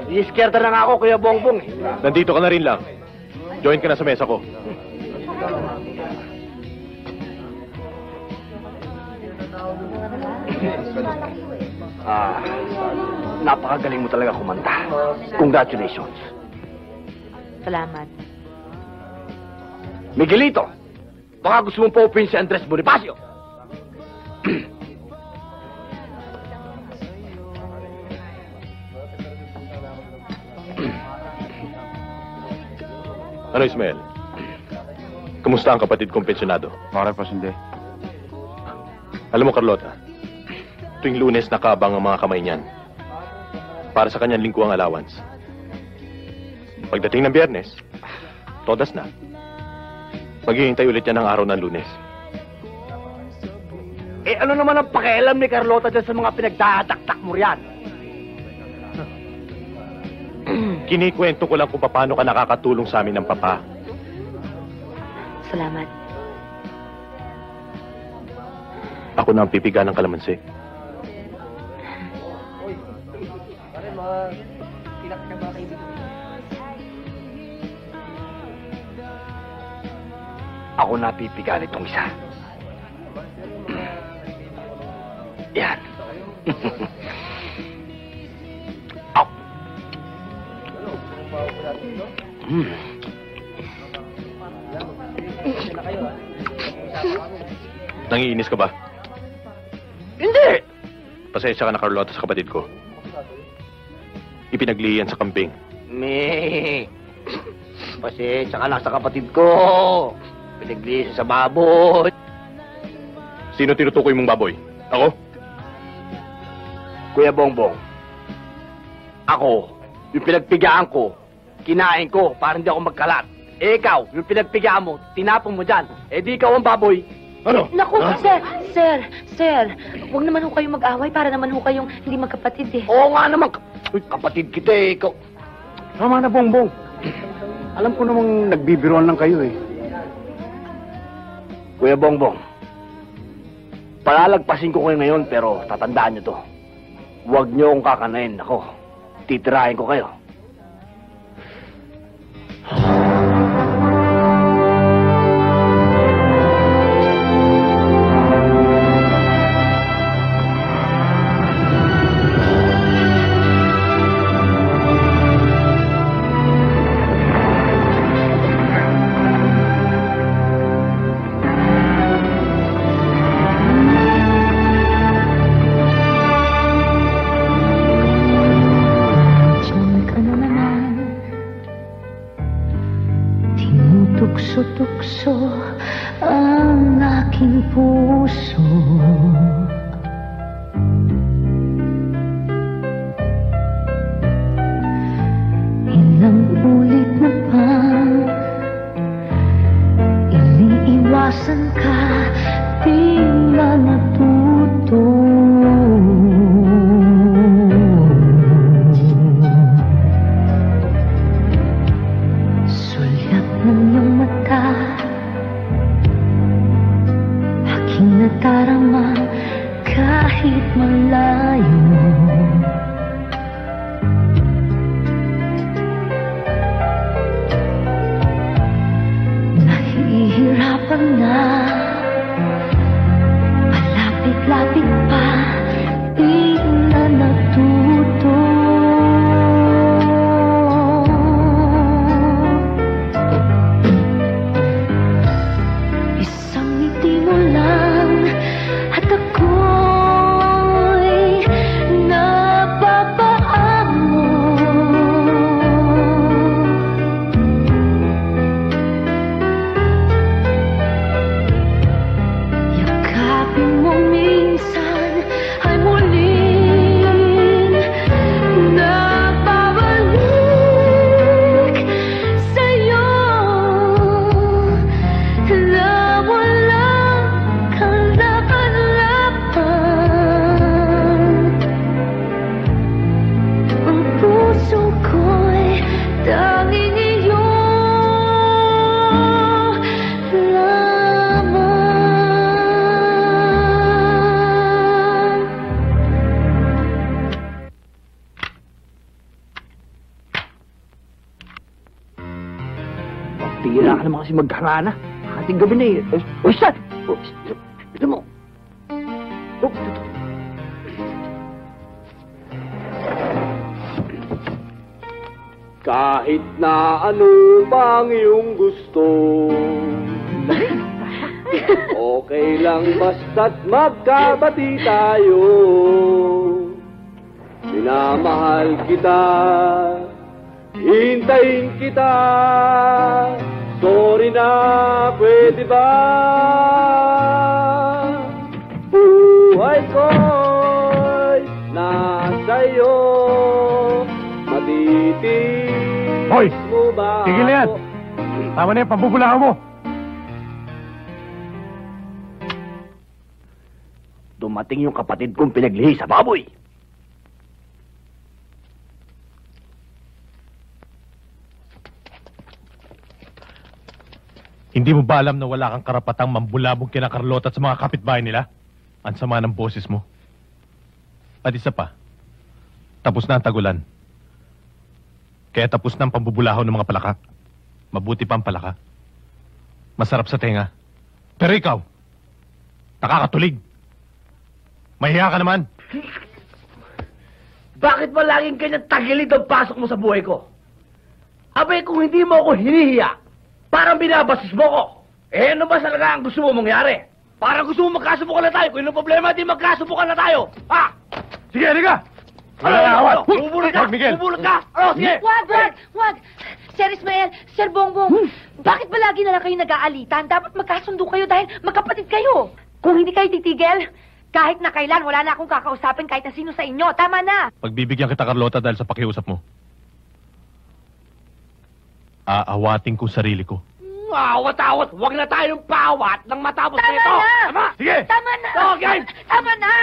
Di-scared na nga ako, Kuya Bongbong. Nandito ka na rin lang. Join ka na sa mesa ko. Napakagaling mo talaga kumanta. Congratulations. Salamat. Miguelito, baka gusto mong pa-open si Andres Bonifacio. Ano, Ismael? Kamusta ang kapatid kong pensyonado? Makarepas hindi. Alam mo, Carlota, tuwing Lunes nakaabang ang mga kamay niyan para sa kanyang lingguang allowance. Pagdating ng Biyernes, todas na. Maghihintay ulit yan ng araw ng Lunes. Ano naman ang pakialam ni Carlota dyan sa mga pinagdadaktak mo riyan? Kinikwento ko lang kung paano ka nakakatulong sa amin ng papa. Salamat. Ako na ang pipiga ng kalamansi. Ako na pipiga nitong isa. Yan. Au. Nangiinis ka ba? Hindi! Pasensya ka na, Carlota, sa kapatid ko. Ipinagliyan sa kambing. Pasensya ka lang sa kapatid ko. Pinaglisan sa baboy. Sino tinutukoy mong baboy? Ako? Kuya Bongbong, ako, yung pinagpigaan ko, kinain ko para hindi ako magkalat. Ikaw, yung pinagpigaan mo, tinapon mo dyan. Di ikaw ang baboy. Ano? Naku, sir, huwag naman ho kayong mag-away para naman ho kayong hindi magkapatid eh. Oo nga naman. Kapatid kita ikaw. Tama na, Bongbong. Alam ko namang nagbibiruan lang kayo eh. Kuya Bongbong, palalagpasin ko kayo ngayon pero tatandaan nyo to. Huwag nyo akong kakanain. Ako, titirahin ko kayo. Tukso-tukso ang aking puso. Ilang ulit na bang iniiwasan ka, di na natuto. Sulyap ng iyong mata, aking nadarama kahit malayo. Nahihirapan na, palapit-lapit pa, di na natuto. Isang ngiti mo lang kasi maghanga na. Ating gabi na eh. Uy, saan? Ito mo. Oh, ito. Kahit na ano bang iyong gusto, okay lang basta't magkabati tayo. Minamahal kita, hintayin kita, sorry na, pwede ba? Buhay ko'y nasa iyo, matitig. Hoy! Tigil na yan! Tama na yan, pambubulahan mo! Dumating yung kapatid kong pinaglihi sa baboy. Hindi mo ba alam na wala kang karapatang mambulabog kina Carlota at sa mga kapitbahay nila? Ang sama ng boses mo. At isa pa, tapos na ang tagulan. Kaya tapos na ang pambubulahaw ng mga palaka. Mabuti pa ang palaka. Masarap sa tenga. Pero ikaw, nakakatulig. Mahiya ka naman. Bakit ba laging ganyan tagilid ang pasok mo sa buhay ko? Abay, kung hindi mo ako hinihiya, parang binabasis mo ko. Eh, ano ba talaga ang gusto mo mangyari? Parang gusto mo magkasubukan na tayo. Kung yung problema, di magkasubukan na tayo. Ha? Sige, halika! Wala na awat! Bubulot ka! Miguel! Bubulot ka! Sige! Wag! Sir Ismael, Sir Bongbong, bakit ba lagi na lang kayo nag-aalitan? Dapat magkasundo kayo dahil magkapatid kayo. Kung hindi kayo titigil, kahit na kailan, wala na akong kakausapin kahit na sino sa inyo. Tama na! Pagbibigyan kita, Carlota, dahil sa pakiusap mo. Aawatin ko sarili ko. Awat-awat! Huwag na tayong paawat nang matapos Tama nito! na! Tama! Sige! Tama na! Okay! Tama na!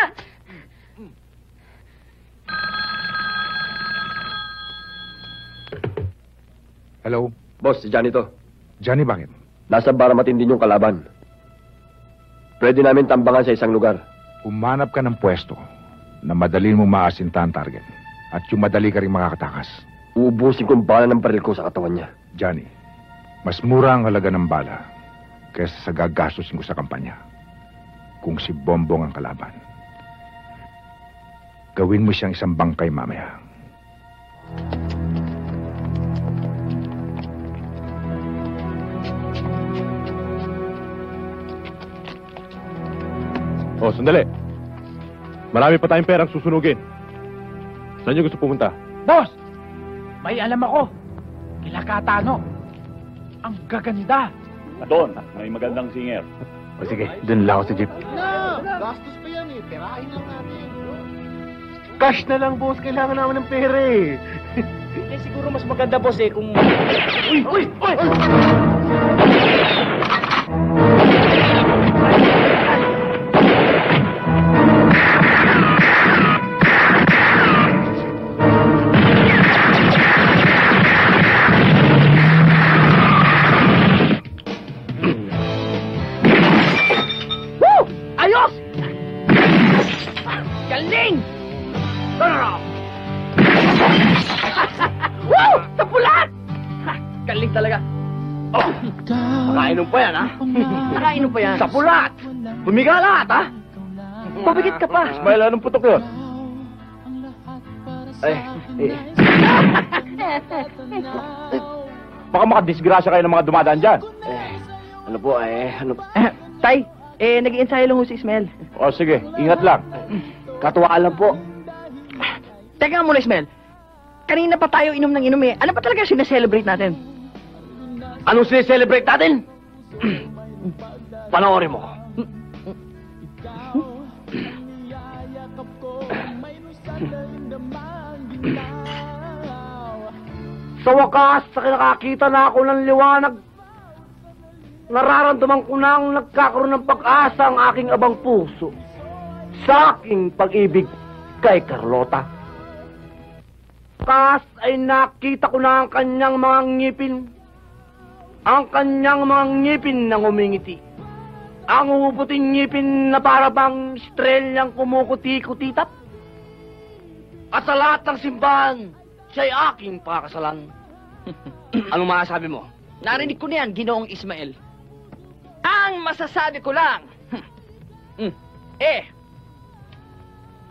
Hello? Boss, si Johnny to. Johnny, bakit? Nasa para matindi yung kalaban. Pwede namin tambangan sa isang lugar. Umanap ka ng pwesto na madali mo maasinta ang target at yung madali ka rin makakatakas. Uubusin ko ang bala ng baril ko sa katawan niya. Johnny, mas mura ang halaga ng bala kaysa sa gagastusin ko sa kampanya. Kung si Bongbong ang kalaban, gawin mo siyang isang bangkay mamaya. Oh, sandali. Marami pa tayong perang susunugin. Saan niyo gusto pumunta? Boss! May alam ako. Kila Katano. Ang gaganda. Doon, may magandang singer. O sige, dun lang ako sa jeep. Gastos pa yan eh. Tirahin lang natin. Cash na lang, boss. Kailangan namin ng pera eh. Eh, siguro mas maganda, boss, eh, kung... Uy! Uy! Uy! Ayos! Galing! Woo! Tapulat! Galing talaga. Oh! Nakainom pa yan, ha? Nakainom pa yan. Tapulat! Bumiga lahat, ha? Pabigit ka pa. Ismael, anong putok yun? Baka makadisgrasya kayo ng mga dumadaan dyan. Ano po, Tay, nag-i-ensayo lang ho si Ismael. O sige, ingat lang. Katuwaan lang po. Teka muna, Ismael. Kanina pa tayo inom ng inom eh. Ano pa talaga sineselebrate natin? Anong sineselebrate natin? Panoorin mo. Sa wakas, sa nakakita na ako ng liwanag, nararamdaman ko na ang nagkakaroon ng pag-asa ang aking abang puso sa aking pag-ibig kay Carlota. Kas ay nakita ko na ang kanyang mga ngipin. Ang kanyang mga ngipin na ngumingiti. Ang umuputing ngipin na para bang estrelyang kumukuti-kutitap. At sa lahat ng simbahan, siya'y aking pakasalan. Anong masasabi mo? Narinig ko na yan, Ginoong Ismael. Ang masasabi ko lang,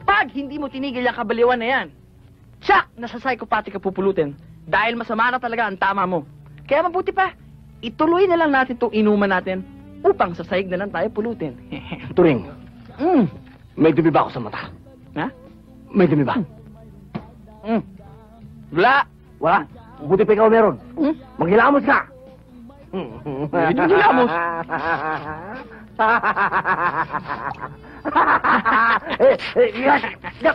pag hindi mo tinigil ang kabaliwan na yan, tsak, nasa psychopathic ka pupulutin. Dahil masama na talaga ang tama mo. Kaya mabuti pa, ituloy na lang natin itong inuman natin upang sa sahig na lang tayo pulutin. Turing, may dumi ba ako sa mata? Ha? May dumi ba? Wala. Wala. Buti pa ikaw meron. Maghilamos ka. Maghilamos? Yes! Yak! Yak!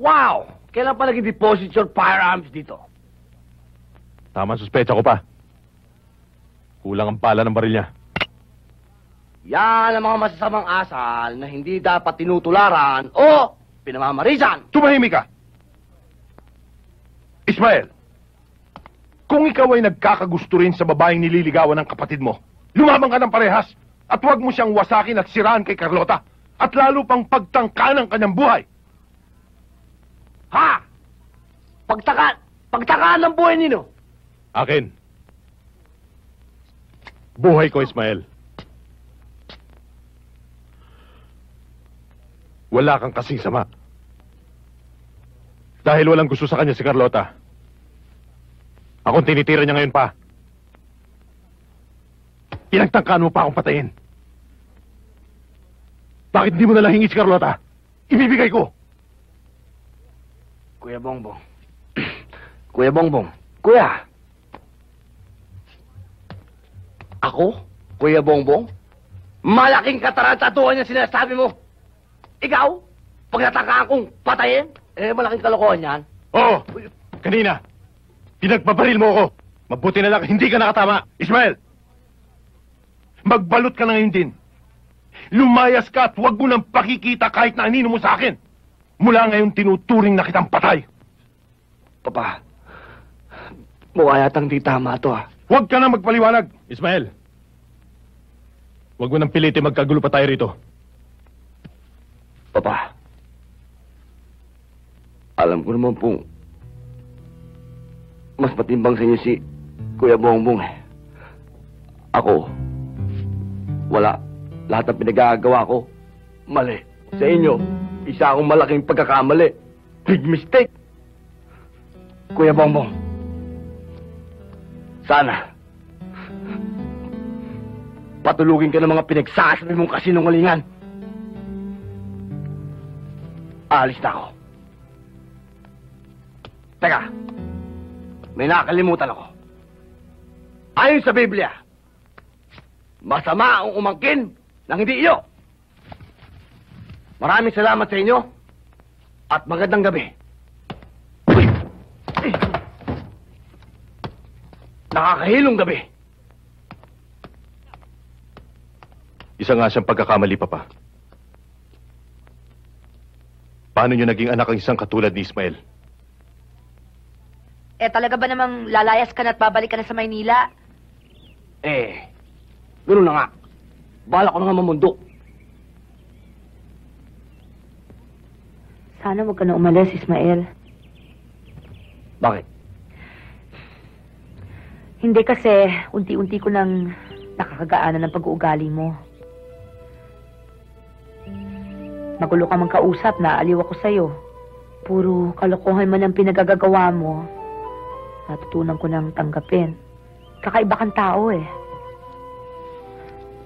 Wow! Kailan pa nag-deposit your firearms dito? Tama ang suspecha ko pa. Kulang ang pala ng baril niya. Yan ang mga masasamang asal na hindi dapat tinutularan o pinamamarisan. Tumahimik ka! Ismael, kung ikaw ay nagkakagusto rin sa babaeng nililigawan ng kapatid mo, lumabang ka ng parehas at huwag mo siyang wasakin at siraan kay Carlota at lalo pang pagtangka ng kanyang buhay. Ha? Pagtakaan ng buhay nino. Akin. Buhay ko, Ismael. Wala kang kasing sama. Dahil walang gusto sa kanya si Carlota. Akong tinitira niya ngayon pa. Pinagtangkaan mo pa akong patayin. Bakit di mo nalang hingi si Carlota? Ibibigay ko. Kuya Bongbong. Kuya Bongbong. Kuya. Ako? Kuya Bongbong? Malaking katarantatuhan niya sinasabi mo. Ikaw? Pag natakaan kong patayin? Malaking kalokohan yan. Oo. Kanina. Pinagpabaril mo ako. Mabuti na lang hindi ka nakatama. Ismael! Magbalot ka na ngayon din. Lumayas ka at huwag mo nang pakikita kahit na anino mo sa akin. Mula ngayon tinuturing na kitang patay. Papa, mukha yatang di tama to Huwag ka na magpaliwanag. Ismael! Huwag mo nang pilitin magkagulo pa tayo rito. Papa, alam ko naman pong mas matimbang sa inyo si Kuya Bongbong Ako, wala. Lahat ng pinagagawa ko, mali. Sa inyo, isa akong malaking pagkakamali. Big mistake. Kuya Bongbong, sana patulugin ka ng mga pinagsasabi mong kasinungalingan. Aalis na ako. Teka, may nakakalimutan ako. Ayon sa Biblia, masama ang umangkin ng hindi iyo. Maraming salamat sa inyo at magandang gabi. Nakakahilong gabi. Isa nga siyang pagkakamali, Papa. Paano niyo naging anak ang isang katulad ni Ismael? Talaga ba namang lalayas ka na at babalik ka na sa Maynila? Ganoon na nga. Bala ko na nga mamundok. Sana huwag ka na umalis, Ismael. Bakit? Hindi kasi, unti-unti ko nang nakakagaanan ng pag-uugali mo. Magulo ka mang kausap, naaliw ako sa'yo. Puro kalokohan man ang pinagagagawa mo. Natutunan ko nang tanggapin. Kakaiba kang tao Huwag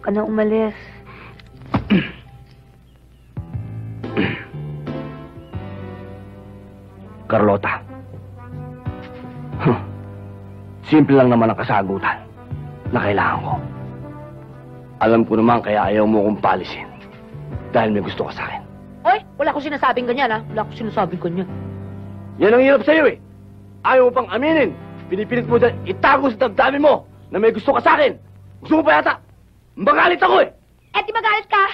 ka na umalis. Carlota. Simple lang naman ang kasagutan na kailangan ko. Alam ko naman kaya ayaw mo akong palisin. Dahil may gusto ka sa akin. Oy, wala ko sinasabing ganyan, Wala ko sinasabing ganyan. Yan ang hirap sa'yo Ayaw mo pang aminin. Pinipilit mo dyan itago sa damdamin mo na may gusto ka sa akin. Gusto mo pa yata? Magalit ako Di magalit ka?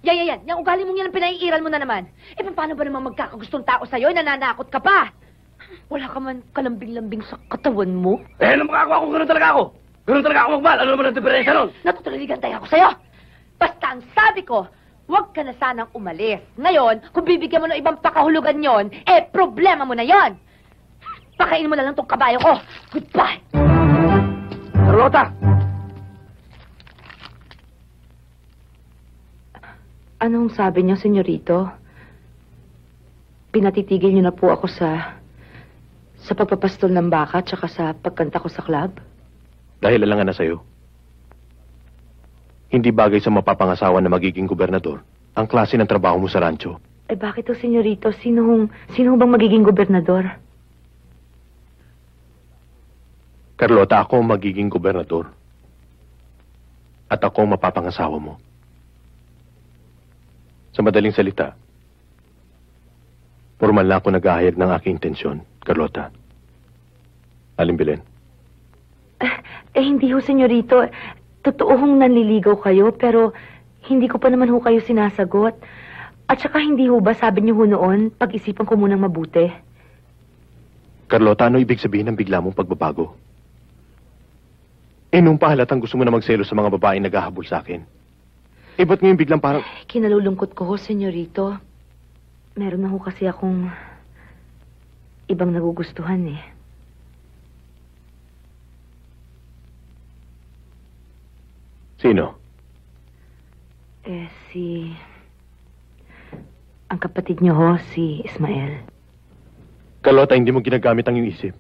Yan. Yung ugali mong yan ang pinaiiral mo na naman. Paano ba naman magkakagustong tao sa'yo? Nananakot ka pa. Wala ka man kalambing-lambing sa katawan mo. Ano magagawa kung gano'n talaga ako? Ganun talaga ako magmahal. Ano naman ang diferensya nun? Natutuliligan tayo ako sa'yo. Basta ang sabi ko, huwag ka na sanang umalis. Ngayon, kung bibigyan mo ng ibang pakahulugan yon, problema mo na yon. Pakainin mo na lang tong kabayo ko. Goodbye! Carlota! Anong sabi niyo, senyorito? Pinatitigil niyo na po ako sa pagpapastol ng baka tsaka sa pagkanta ko sa club? Dahil alangan na sa'yo. Hindi bagay sa mapapangasawa na magiging gobernador ang klase ng trabaho mo sa rancho. Bakit to, senyorito? Sino bang magiging gobernador? Carlota, ako ang magiging gobernador. At ako ang mapapangasawa mo. Sa madaling salita, formal na ako naghahayag ng aking intensyon, Carlota. Aling Belen? Hindi ho, senyorito. Totoo hong nanliligaw kayo, pero hindi ko pa naman ho kayo sinasagot. At saka hindi ho ba, sabi niyo ho noon, pag-isipan ko munang mabuti. Carlota, ano ibig sabihin ng bigla mong pagbabago? Nung pahalatang gusto mo na magselo sa mga babaeng naghahabol sa akin. Ba't ngayon biglang parang... Kinalulungkot ko ho, senyorito. Meron na ho kasi akong ibang nagugustuhan eh. Sino? Ang kapatid niyo ho, si Ismael. Carlota, hindi mo ginagamit ang iyong isip.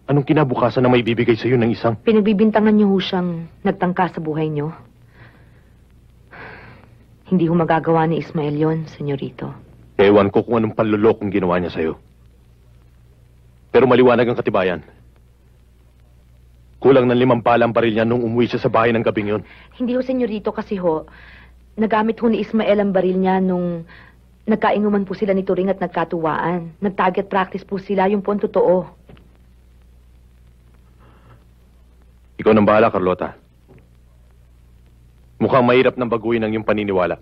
Anong kinabukasan na may bibigay sa'yo ng isang... Pinagbibintangan niyo ho siyang nagtangka sa buhay niyo. Hindi ho magagawa ni Ismael yon, senyorito. Ewan ko kung anong panlulokong ginawa niya sa'yo. Pero maliwanag ang katibayan. Kulang ng 5 pala ang baril niya nung umuwi siya sa bahay ng gabing yon. Hindi ho, senyorito, kasi ho, nagamit ho ni Ismael ang baril niya nung nagkainuman po sila ni Turing at nagkatuwaan. Nag-target practice po sila, yung po ang totoo. Ikaw nang bahala, Carlota. Mukhang mahirap nang baguhin ang iyong paniniwala.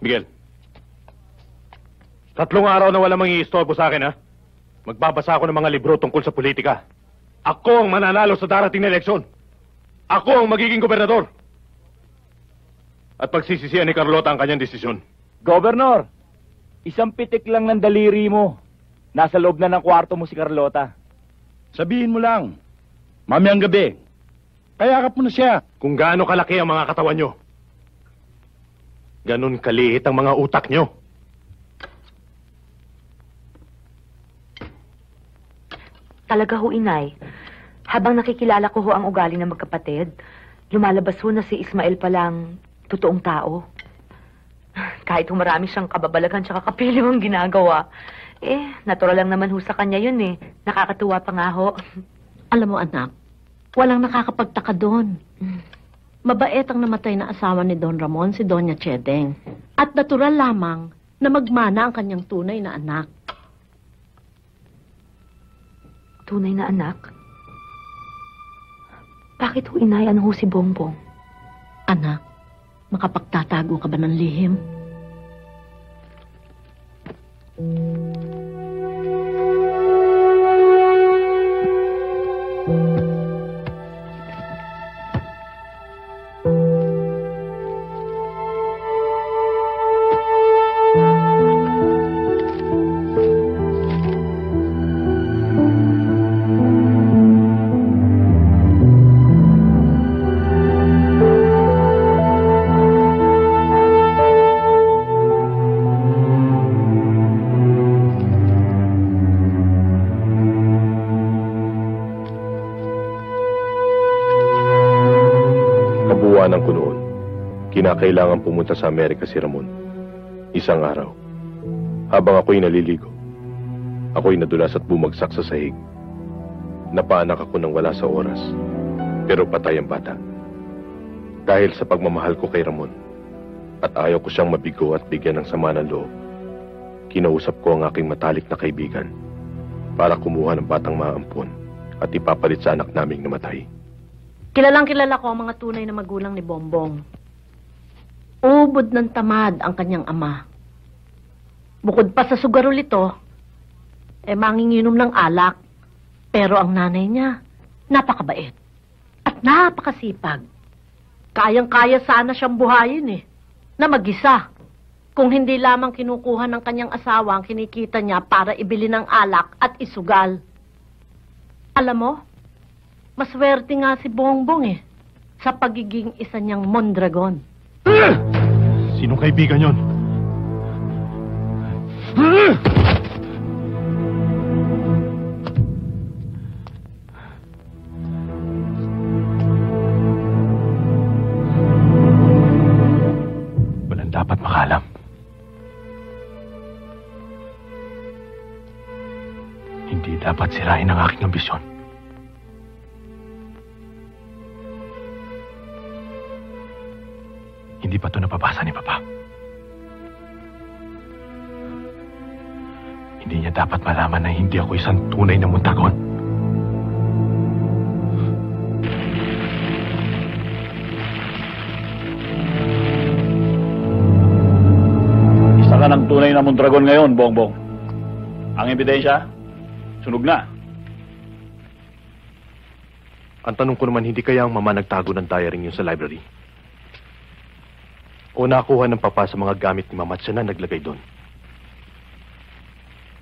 Miguel. 3 araw na walang mangi-istorbo sa akin, ha? Magbabasa ako ng mga libro tungkol sa politika. Ako ang mananalo sa darating na eleksyon. Ako ang magiging gobernador. At pagsisisihan ni Carlota ang kanyang desisyon. Governor, isang pitik lang ng daliri mo. Nasa loob na ng kwarto mo si Carlota. Sabihin mo lang, mamayang gabi, kayakap mo na siya. Kung gaano kalaki ang mga katawan nyo, ganun kaliit ang mga utak nyo. Talaga ho, inay. Habang nakikilala ko ho ang ugali ng magkapatid, lumalabas ho na si Ismael palang totoong tao. Kahit ho marami siyang kababalagan tsaka kapiliw ang ginagawa. Natural lang naman ho sa kanya yun eh. Nakakatuwa pa nga ho. Alam mo, anak, walang nakakapagtaka doon. Mabait ang namatay na asawa ni Don Ramon, si Doña Chedeng. At natural lamang na magmana ang kanyang tunay na anak. Tunay na anak? Bakit ho, inay? Ano ho si Bongbong? Anak, makapagtatago ka ba ng lihim? Kabuuan ko noon, kinakailangan pumunta sa Amerika si Ramon. Isang araw, habang ako'y naliligo, ako'y nadulas at bumagsak sa sahig. Napaanak ako nang wala sa oras, pero patay ang bata. Dahil sa pagmamahal ko kay Ramon, at ayaw ko siyang mabigo at bigyan ng sama ng loob, kinausap ko ang aking matalik na kaibigan para kumuha ng batang maampon at ipapalit sa anak naming namatay. Kilalang kilala ko ang mga tunay na magulang ni Bongbong. Ubod ng tamad ang kanyang ama. Bukod pa sa sugarol ito, manginginom ng alak. Pero ang nanay niya, napakabait. At napakasipag. Kayang-kaya sana siyang buhayin na mag-isa. Kung hindi lamang kinukuha ng kanyang asawa ang kinikita niya para ibili ng alak at isugal. Alam mo, maswerte nga si Bongbong sa pagiging isa niyang Mondragon. Sinong kaibigan yon? Walang dapat makalam. Hindi dapat sirain ang aking ambisyon. Hindi pa ito napabasa ni Papa. Hindi niya dapat malaman na hindi ako isang tunay na Mondragon. Isa ka ng tunay na Mondragon ngayon, Bongbong. Ang ebidensya, sunog na. Ang tanong ko naman, hindi kaya ang mama nagtago ng diary yun sa library? O nakuha ng papa sa mga gamit ni mama at siya na naglagay doon?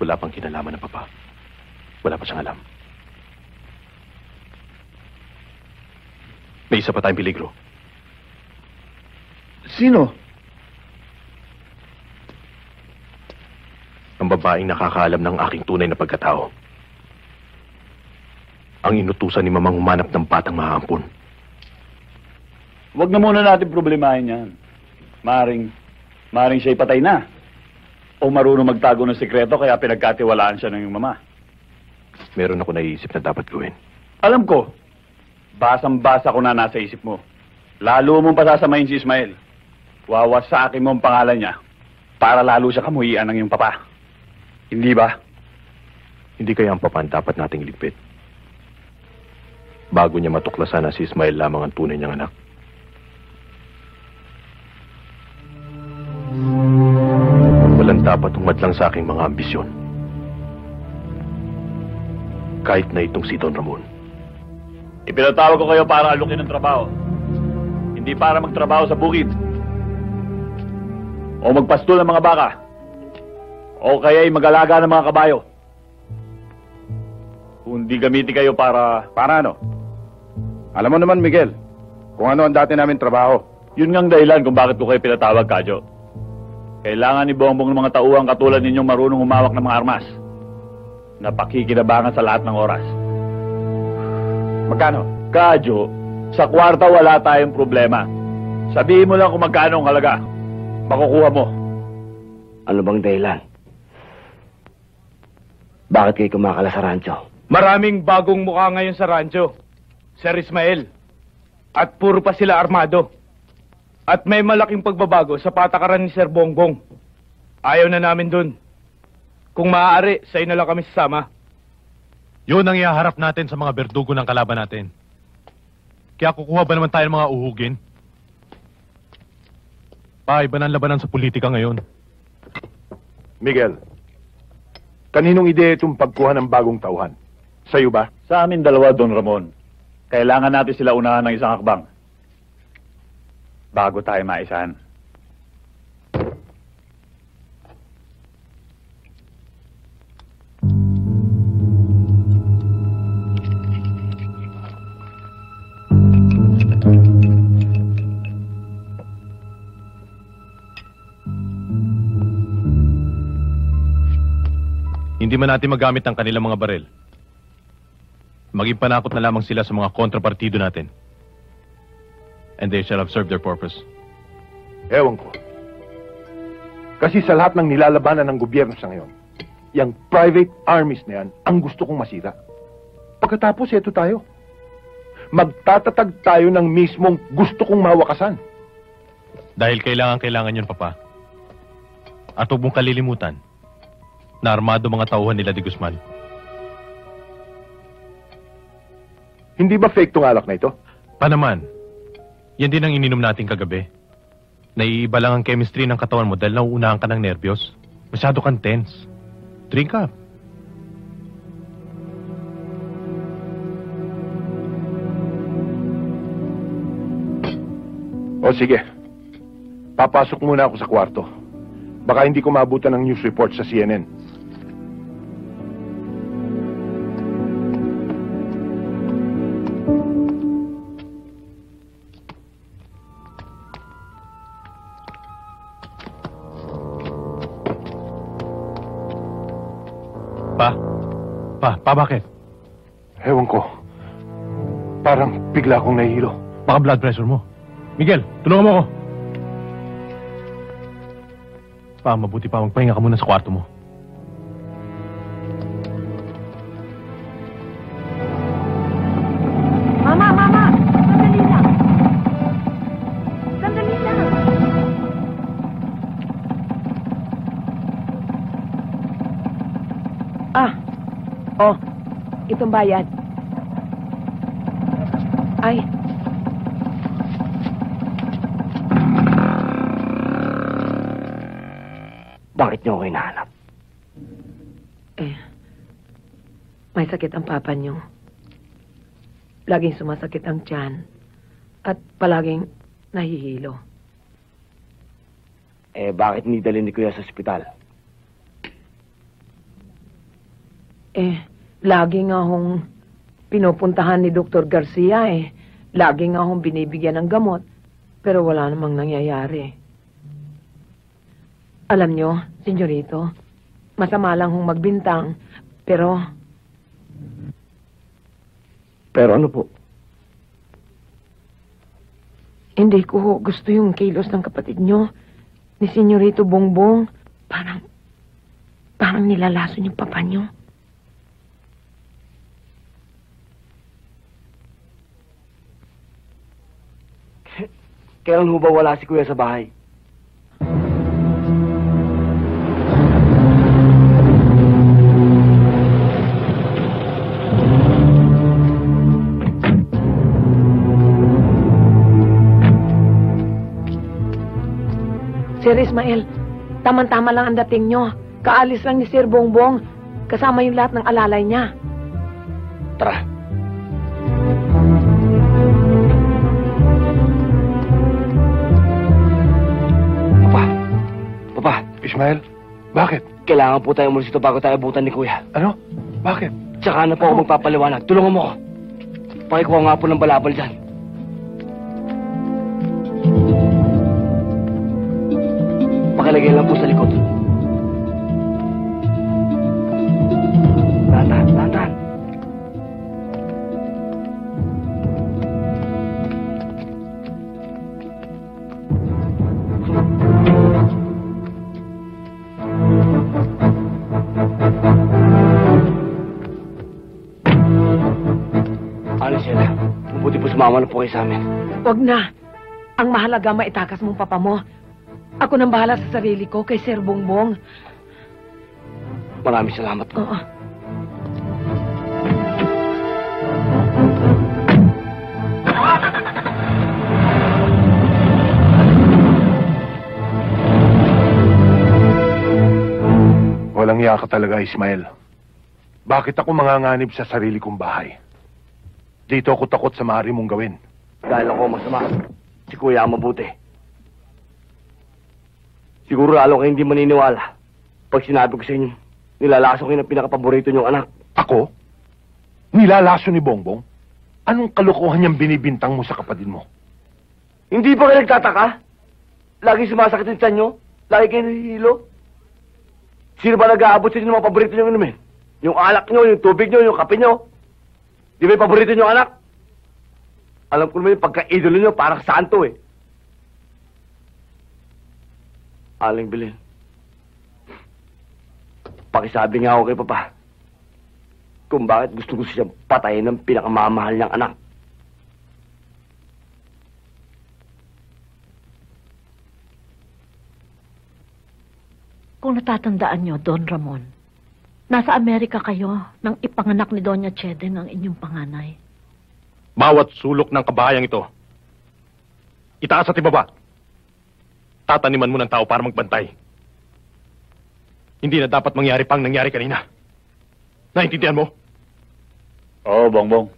Wala pang kinalaman ng papa. Wala pa siyang alam. May isa pa tayong peligro. Sino? Ang babaeng nakakaalam ng aking tunay na pagkatao. Ang inutusan ni mamang humanap ng batang mahaampon. Huwag na muna natin problemahin yan. Maring siya'y patay na. O marunong magtago ng sekreto kaya pinagkatiwalaan siya ng iyong mama. Meron ako naiisip na dapat gawin. Alam ko. Basang-basa ko na nasa isip mo. Lalo mong pasasamahin si Ismael. Wawasakin mo ang pangalan niya para lalo siya kamuhian ng iyong papa. Hindi ba? Hindi kaya ang papa ang dapat nating iligpit. Bago niya matuklasan na si Ismael lamang ang tunay niyang anak. Walang dapat humadlang sa aking mga ambisyon. Kahit na itong si Don Ramon. Ipinatawag ko kayo para alukin ng trabaho. Hindi para magtrabaho sa bukid. O magpastol ng mga baka. O kaya'y mag-alaga ng mga kabayo. Kung di gamitin kayo para ano? Alam mo naman, Miguel, kung ano ang dati namin trabaho. Yun ngang dahilan kung bakit ko kayo pinatawag, Kadyo. Kailangan ni Bongbong ng mga tauhang katulad ninyong marunong humawak ng mga armas. Na pakikinabangan sa lahat ng oras. Magkano? Kadyo, sa kwarta wala tayong problema. Sabihin mo lang kung magkano ang halaga. Makukuha mo. Ano bang dahilan? Bakit kayo kumakala sa rancho? Maraming bagong mukha ngayon sa rancho, Sir Ismael. At puro pa sila armado. At may malaking pagbabago sa patakaran ni Sir Bongbong. Ayaw na namin dun. Kung maaari, sa'yo na lang kami sasama. Yun ang ihaharap natin sa mga berdugo ng kalaban natin. Kaya kukuha ba naman tayo ng mga uhugin? Iba na ang labanan sa politika ngayon. Miguel, kaninong ideya itong pagkuha ng bagong tauhan? Sa'yo ba? Sa amin dalawa, Don Ramon. Kailangan natin sila unahan ng isang hakbang. Bago tayo maisahan. Hindi man natin magamit ang kanilang mga baril. Maging panakot na lamang sila sa mga kontrapartido natin. And they shall have served their purpose. Ewan ko. Kasi sa lahat ng nilalabanan ng gobyerno sa ngayon, yung private armies na yan, ang gusto kong masira. Pagkatapos, eto tayo. Magtatatag tayo ng mismong gusto kong mawakasan. Dahil kailangan yun, Papa. At huwag mong kalilimutan na armado mga tauhan nila de Guzman. Hindi ba fake tong alak na ito? Pa naman, yan din ang ininom natin kagabi. Naiiba lang ang chemistry ng katawan mo dahil nauunahan ka ng nervyos. Masyado kang tense. Drink up. O sige. Papasok muna ako sa kwarto. Baka hindi ko maabutan ng news report sa CNN. Pa, bakit? Ewan ko. Parang bigla akong nahihilo. Baka blood pressure mo. Miguel, tulungan mo ako. Pa, mabuti pa magpahinga ka muna sa kwarto mo. Mama! Sandali lang! Sandali lang! Oh, itong bayad. Ay. Bakit niyo ako hinahanap? May sakit ang papa niyo. Laging sumasakit ang tiyan. At palaging nahihilo. Bakit nidalhin ni Kuya sa ospital? Lagi nga hong pinupuntahan ni Dr. Garcia Lagi nga hong binibigyan ng gamot. Pero wala namang nangyayari. Alam nyo, senyorito, masama lang hong magbintang. Pero ano po? hindi ko gusto yung kilos ng kapatid nyo. Ni senyorito Bongbong. Parang nilalason yung papa nyo. Kailan ho ba wala si Kuya sa bahay? Sir Ismael, tama-tama lang ang dating nyo. Kaalis lang ni Sir Bongbong. Kasama yung lahat ng alalay niya. Tara. Papa. Ismael, bakit? Kailangan po tayo umalis dito bago tayo abutan ni Kuya. Ano? Bakit? Tsaka na po ako magpapaliwanag. Tulungan mo ako. Pakikuha nga po ng balabal dyan. Pakilagay lang po sa likod. Dahan-dahan. Sila, mabuti po sumama na po kayo sa amin. Huwag na. Ang mahalaga maitakas mong papa mo. Ako nang bahala sa sarili ko kay Sir Bongbong. Maraming salamat po. Oo. Walang iya ka talaga, Ismael. Bakit ako manganganib sa sarili kong bahay? Dito ako takot sa maaari mong gawin. Dahil ako masama. Si Kuya ang mabuti. Siguro lalo kayo hindi maniniwala. Pag sinabi ko sa inyo, nilalaso kayo ng pinakapaborito niyong anak. Ako? Nilalaso ni Bongbong? Anong kalokohan niyang binibintang mo sa kapatid mo? Hindi ba kayo nagtataka? Lagi sumasakit yung tiyan niyo? Lagi kayo nahihilo? Sino ba nag-aabot sa inyo ng mga paborito niyong inumin? Yung alak niyo, yung tubig niyo, yung kape niyo? Di ba yung paborito niyong anak? Alam ko naman yung pagka-idolo niyo, parang santo eh. Aling Bilin. Pakisabi nga ako kay Papa kung bakit gusto siyang patayin ng pinakamamahal niyang anak. Kung natatandaan niyo, Don Ramon, nasa Amerika kayo nang ipanganak ni Doña Chedeng ang inyong panganay. Bawat sulok ng kabayang ito, itaas at ibaba, tataniman mo ng tao para magbantay. Hindi na dapat mangyari pang nangyari kanina. Naintindihan mo? Oo, Bongbong.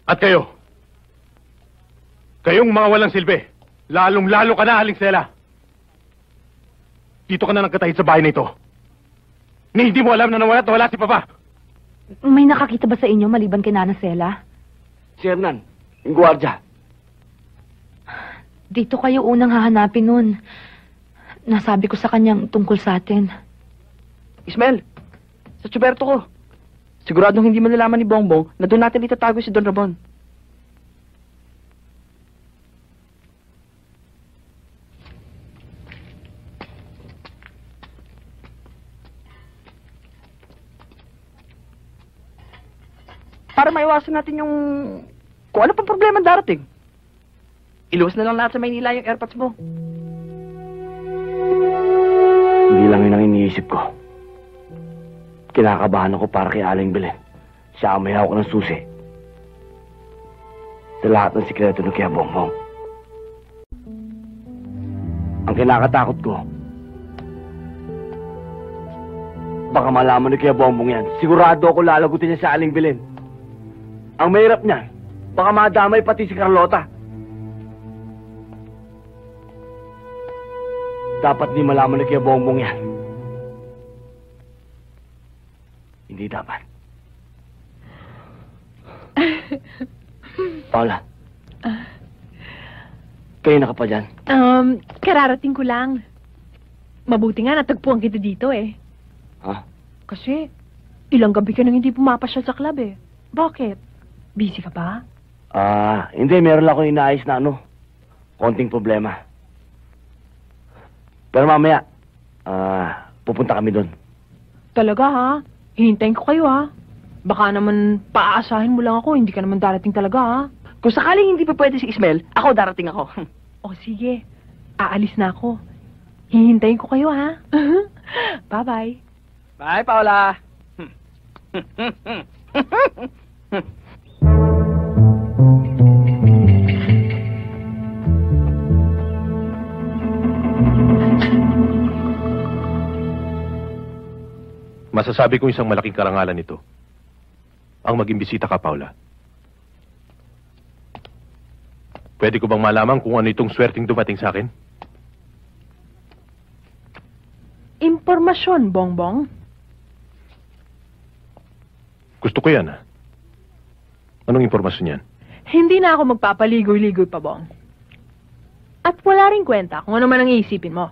At kayo, kayong mga walang silbi, lalong-lalo ka na, Aling Stella. Dito ka na nagkatahid sa bahay na ito. Ni hindi mo alam na nawala at nawala si Papa. May nakakita ba sa inyo maliban kay Nana Sela? Si Hernan, yung gwardiya. Dito kayo unang hahanapin nun. Nasabi ko sa kanyang tungkol sa atin. Ismael, sa tsuberto ko. Siguradong hindi man nalaman ni Bongbong na doon natin itatago si Don Ramon. Para maiwasan natin yung kung ano pang problema darating. Iluwas na lang lahat sa Maynila yung airpods mo. Hindi lang yun ang iniisip ko. Kinakabahan ako para kay Aling Belen. Siya ang may hawak ng susi. Sa lahat ng sikreto ng Kuya Bongbong. Ang kinakatakot ko, baka malaman ni Kuya Bongbong yan. Sigurado ako lalagutin niya sa Aling Belen. Ang mahirap niya, baka madamay pati si Carlota. Dapat di malaman ni Kuya Bongbong yan. Hindi dapat. Paula. Kayo na ka pa dyan? Kararating ko lang. Mabuti nga natagpuan kita dito eh. Ha? Kasi, ilang gabi ka nang hindi pumapasyal sa club eh. Bakit? Busy ka ba? Hindi. Meron lang akong inaayos na konting problema. Pero mamaya, pupunta kami doon. Talaga ha? Hihintayin ko kayo ha? Baka naman paaasahin mo lang ako, hindi ka naman darating talaga ha? Kung sakaling hindi pa pwede si Ismael, ako darating ako. O sige, aalis na ako. Hihintayin ko kayo ha? Bye-bye. Bye, Paula. Masasabi kong isang malaking karangalan ito. Ang maging bisita ka, Paula. Pwede ko bang malaman kung ano itong swerteng dumating sa akin? Impormasyon, Bongbong. Gusto ko yan, ha? Anong impormasyon yan? Hindi na ako magpapaligoy-ligoy pa, Bong. At wala rin kwenta kung ano man ang iisipin mo.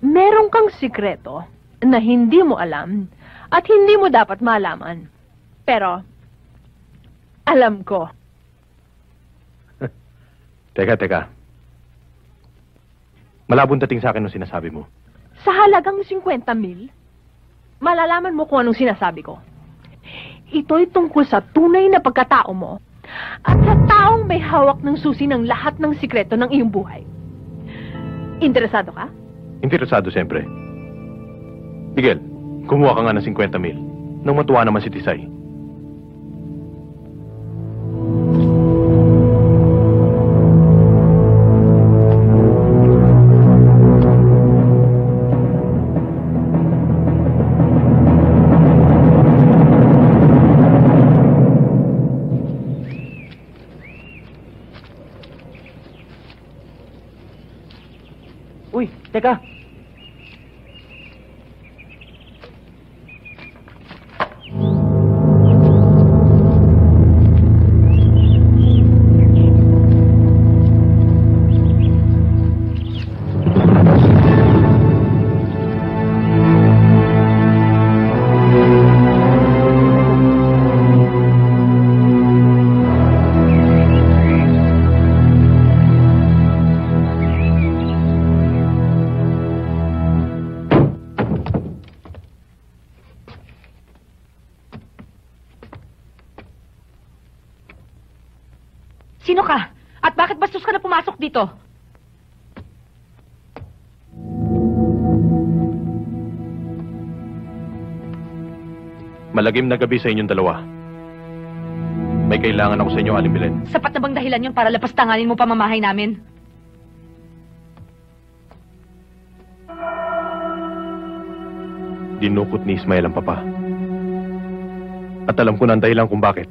Meron kang sikreto na hindi mo alam at hindi mo dapat malaman. Pero, alam ko. Teka. Malabong dating sa akin nung sinasabi mo. Sa halagang 50,000, malalaman mo kung anong sinasabi ko. Ito'y tungkol sa tunay na pagkatao mo at sa taong may hawak ng susi ng lahat ng sikreto ng iyong buhay. Interesado ka? Interesado, siyempre. Miguel, kumuha ka nga ng 50,000 nang matuwa naman si Tisay. Uy, teka. Sino ka? At bakit bastos ka na pumasok dito? Malagim na gabi sa inyong dalawa. May kailangan ako sa inyo, Aling Belen. Sapat na bang dahilan yun para lapastanganin mo pamamahay namin? Dinukot ni Ismael ang papa. At alam ko na ang dahilan kung bakit.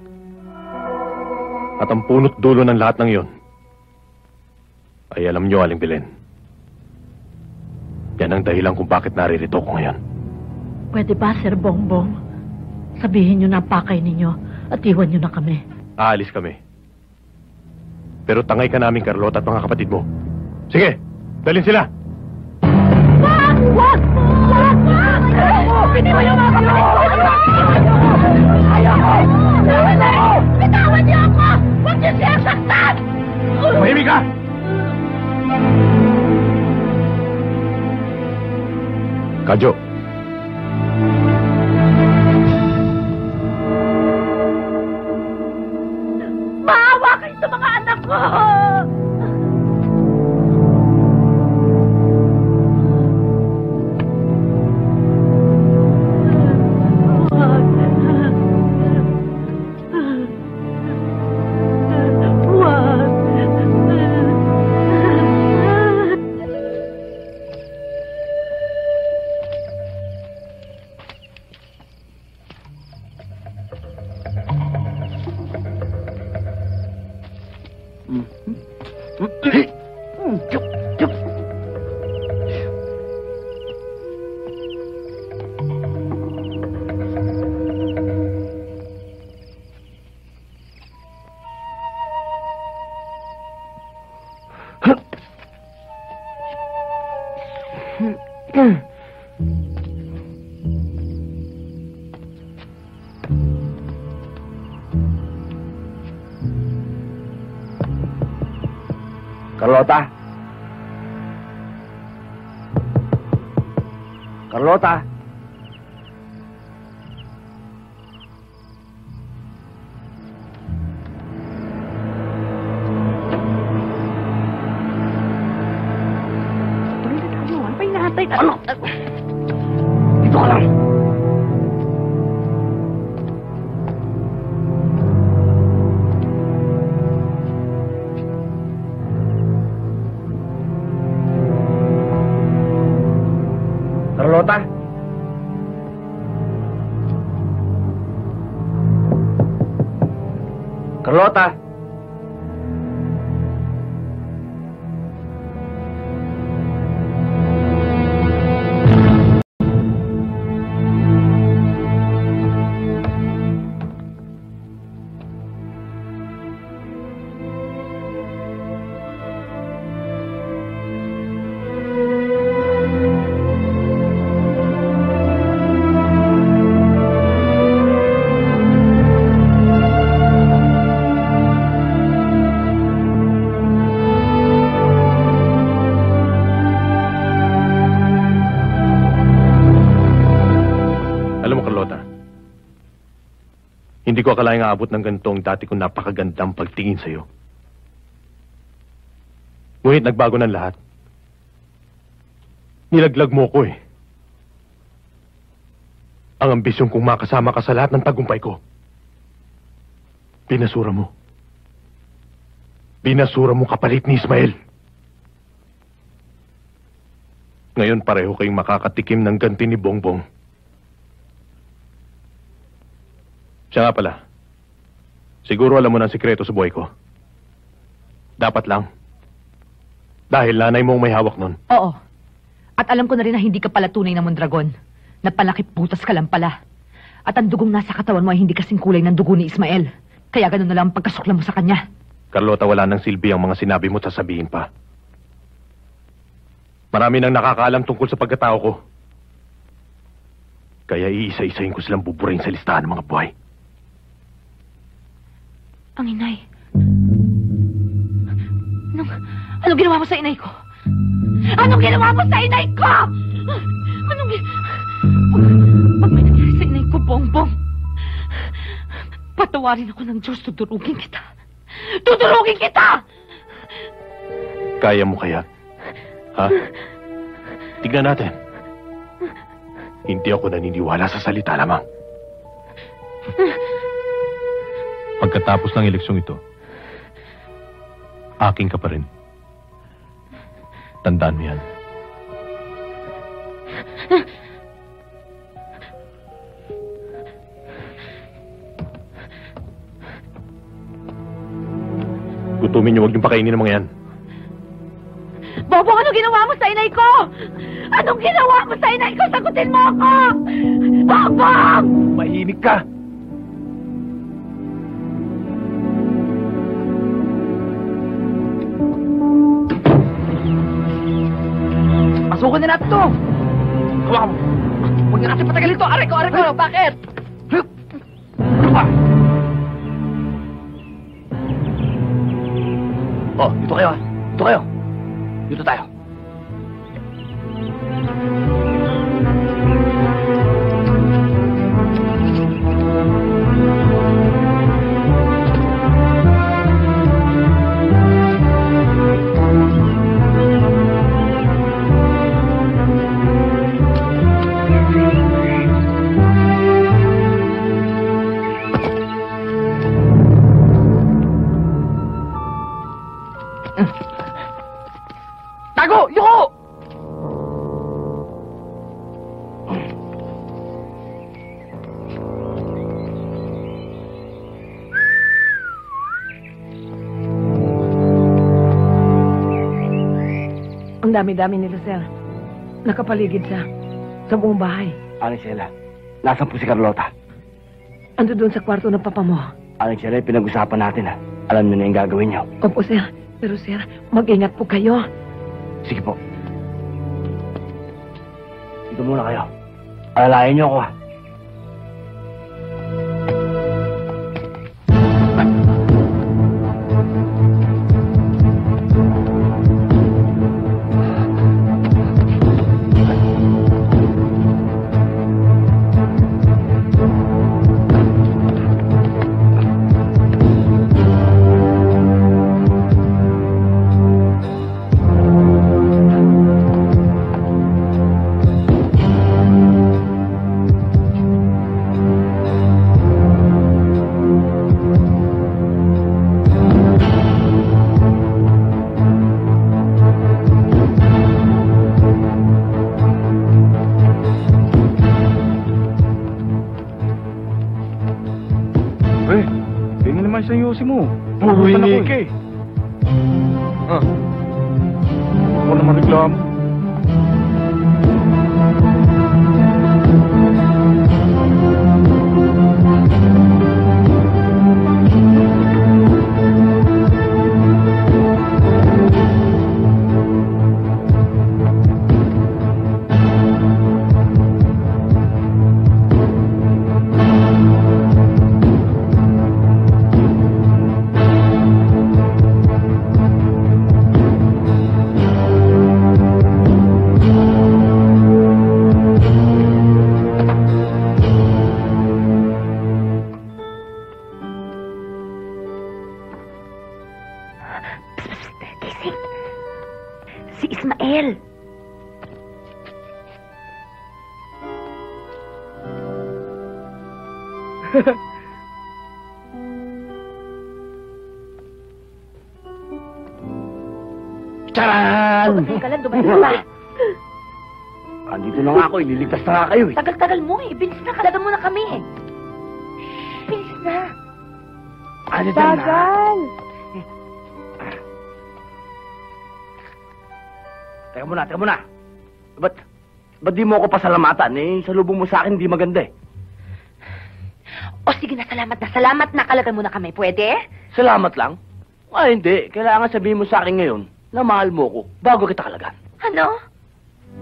At ang punot dulo ng lahat ng iyon ay alam nyo, Aling Belen. Yan ang dahilan kung bakit naririto ko ngayon. Pwede ba, Sir Bongbong? Sabihin nyo na ang pakay ninyo at iwan nyo na kami. Aalis kami. Pero tangay ka namin, Carlota at mga kapatid mo. Sige, dalhin sila! Wag! Wag! Wag! Wag! Biniwan niyo mga kapatid ko! Ayaw ko! Bitawan niyo ako! Huwag niyo siya saktan! Mahimik ka! Kadyo. Maawa kayo sa mga anak ko! Carlota? Carlota? Ano pa inaantay na? Ano? Dito ka lang. Carlota? Carlota? Hindi ko akalaing aabot ng ganitong dati kong napakagandang pagtingin sa'yo. Ngunit nagbago ng lahat. Nilaglag mo ko eh. Ang ambisyon kong makasama ka sa lahat ng tagumpay ko. Binasura mo. Binasura mo kapalit ni Ismael. Ngayon pareho kayong makakatikim ng ganti ni Bongbong. Siya nga pala. Siguro alam mo ng sikreto sa buhay ko. Dapat lang. Dahil nanay mo ang may hawak nun. Oo. At alam ko na rin na hindi ka pala tunay na Mondragon. Napalaki putas ka lang pala. At ang dugong nasa katawan mo ay hindi kasing kulay ng dugo ni Ismael. Kaya ganun na lang ang pagkasukla mo sa kanya. Carlota, wala nang silbi ang mga sinabi mo at sasabihin pa. Marami nang nakakaalam tungkol sa pagkatao ko. Kaya iisa-isahin ko silang buburahin sa listahan ng mga buhay. Ang inay. Anong ginawa mo sa inay ko? Anong ginawa mo sa inay ko? Pag may nangyari sa inay ko, Bongbong, patawarin ako ng Diyos, tudurugin kita. Tudurugin kita! Kaya mo kaya? Ha? Tignan natin. Hindi ako naniniwala sa salita lamang. Pagkatapos ng eleksyong ito, aking ka pa rin. Tandaan mo yan. Gutumin niyo, huwag niyong pakainin ng mga yan. Bobong, ano ginawa mo sa inay ko? Anong ginawa mo sa inay ko? Sagutin mo ako! Bobong! Mahimik ka! Pasukan na natin to! Hawakan mo! Huwag na natin patagalin to! Aray ko! Bakit? Ano ba? Oh, dito kayo ha. Dito kayo. Dito tayo. Tago! Yuko! Ang dami-dami nila, sir. Nakapaligid sa buong bahay. Aling Sheila, nasan po si Carlota? Ando doon sa kwarto ng papa mo. Aling Sheila, pinag-usapan natin ha. Alam niyo na yung gagawin niyo. Opo, sir. Pero, sir, mag-ingat po kayo. Sige po. Dito muna kayo. Alalayan niyo ako ha. Ayusin mo. Puro inig eh. Ako naman reklamo. Si Ismael. Charan! Teka lang, dumating ka ba? Andito na nga ako, ililigtas na nga kayo eh. Tagal-tagal mo eh. Bilis na, kalagan mo na kami eh. Bilis na. Ano dyan na? Teka muna. Ba't di mo ako pasalamatan eh? Sa lubong mo sa akin, di maganda eh. O sige na, salamat na. Kalagan mo na kami. Pwede? Salamat lang? Ay, hindi. Kailangan sabihin mo sa akin ngayon na mahal mo ko bago kita kalagan. Ano?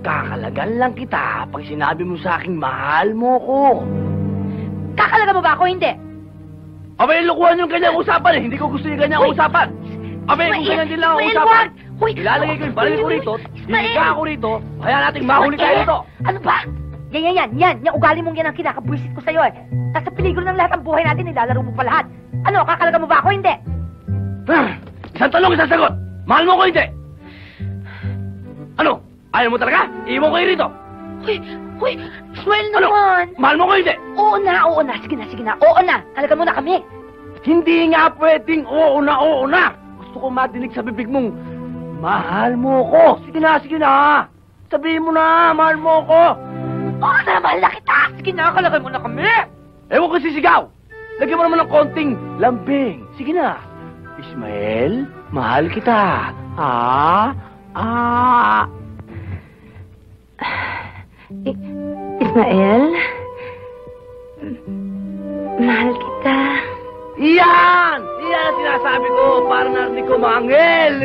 Kakalagan lang kita pag sinabi mo sa akin mahal mo ko. Kakalagan mo ba ako? Hindi. Abay, lukuhan yung ganyang usapan eh. Hindi ko gusto yung ganyang usapan. Abay, kung ganyan din lang ang usapan. Ilalagay ko yung baril ko rito, hihiga ako rito, kaya nating mahuli tayo rito. Ano ba? Yan. Yung ugali mong yan ang kinakabwisit ko sa'yo eh. Nasa peligro ng lahat ang buhay natin, nilalaro mo pa lahat. Ano, kakalagan mo ba ako? Hindi. Isang tanong, isang sagot. Mahal mo ko hindi? Ano? Ayaw mo talaga? Iiwan ko kayo rito. Hoy, Ismael naman. Mahal mo ko hindi? Oo na. Sige na. Oo na. Halaga mo na kami. Hindi nga pwedeng oo na. Gusto ko madinig sa bibig mong, mahal mo ko. Sige na. Sabihin mo na, mahal mo ko. Oo na, mahal na kita. Sige na, halaga mo na kami. Ewan ko sisigaw. Lagyan mo naman ng konting lambing. Sige na. Ismael, mahal kita. Ismael? Mahal kita. Iyan ang sinasabi ko. Para narinig ko, mga anghel.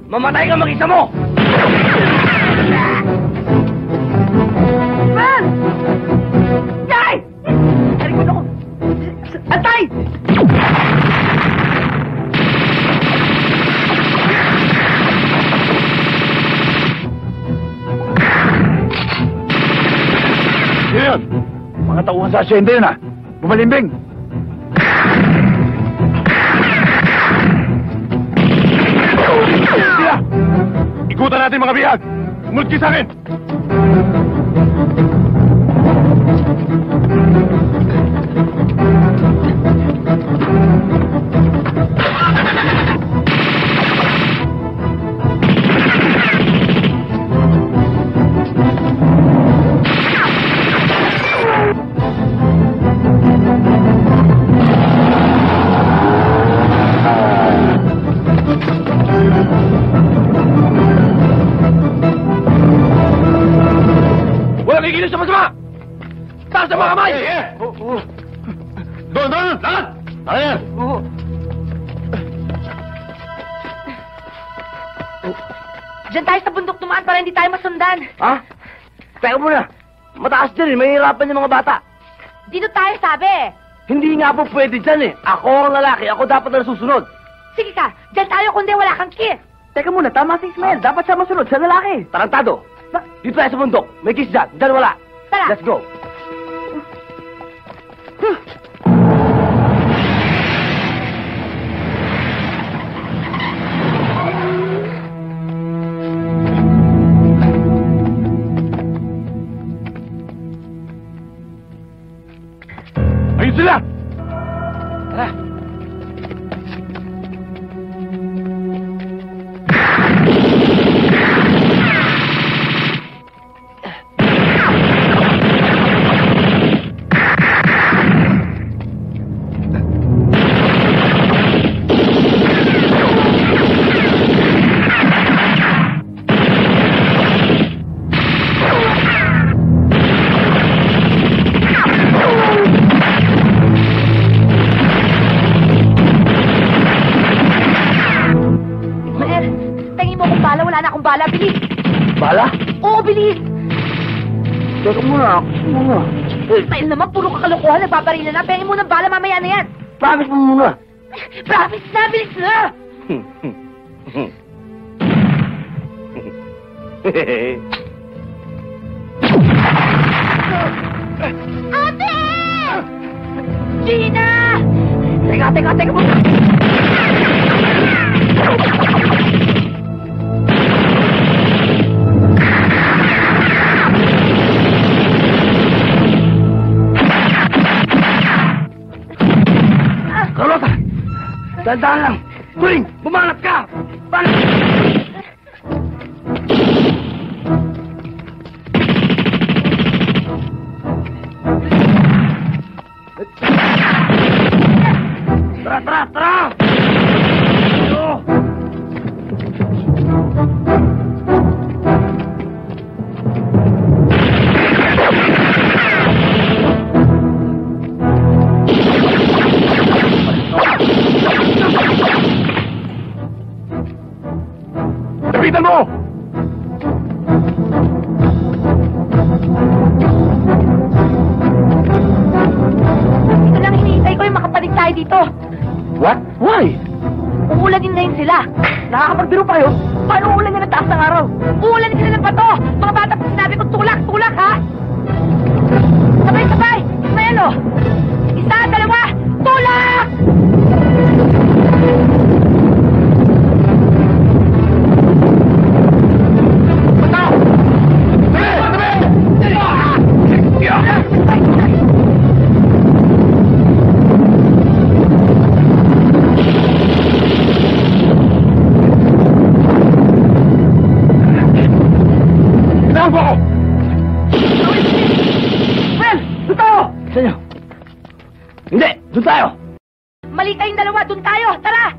Mamatay ka mag-isa mo! Man! Yay! Harikot ako! Antay! Sino yun? Mga tauhan sa asyenda yun, ha? Bumalimbing! Ikutan natin mga bihag! Umunod kayo sa akin! Taas ang mga kamay! Doon! Lahat! Ayan! Diyan tayo sa bundok dumaan para hindi tayo masundan. Ha? Teka muna. Mataas din eh. Mahihirapan yung mga bata. Dito tayo, sabi. Hindi nga po pwede dyan eh. Ako ang lalaki. Ako dapat na susunod. Sige ka, diyan tayo kundi wala kang kiss. Teka muna, tama si Ismael. Dapat siya masunod sa lalaki. Tarantado. Dito tayo sa bundok. May kiss dyan. Dyan wala. Tara. Let's go. Ayun sila! Tara. Bala, bilis! Bala? Oo, bilis! Teka muna, Ismael naman, puro kakalokohan, nagbabarila na. Pengin mo ng bala, mamaya na yan. Promise mo muna. Promise na, bilis na! Ate! Gina! Teka mo! Carlota! Dahan-dahan lang! Turing! Bumanat ka! Tara! Lapitan mo! Ito lang hinihintay ko yung makapalig tayo dito. What? Why? Uulan din ngayon sila. Nakakapagbiro pa kayo? Paano uulan na ng taas ng araw? Uulan din sila ng bato! Mga bata pa sinabi ko, tulak, ha? Sabay! Ismael, oh! Isa, dalawa, tulak! Doon tayo! Mali kayong dalawa, doon tayo! Tara!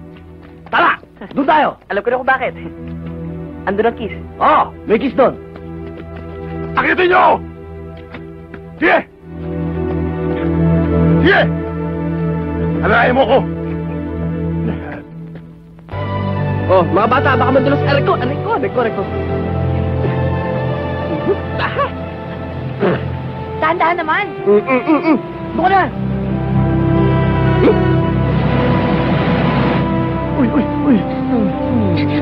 Tara! Doon tayo! Alam ko na kung bakit. Andun ang kiss. Oo! May kiss doon! Akitin nyo! Sige! Sige! Alayin mo ko! Oh, mga bata, baka mandulas. Aray ko! Dahan-dahan naman! Buka na! Uy!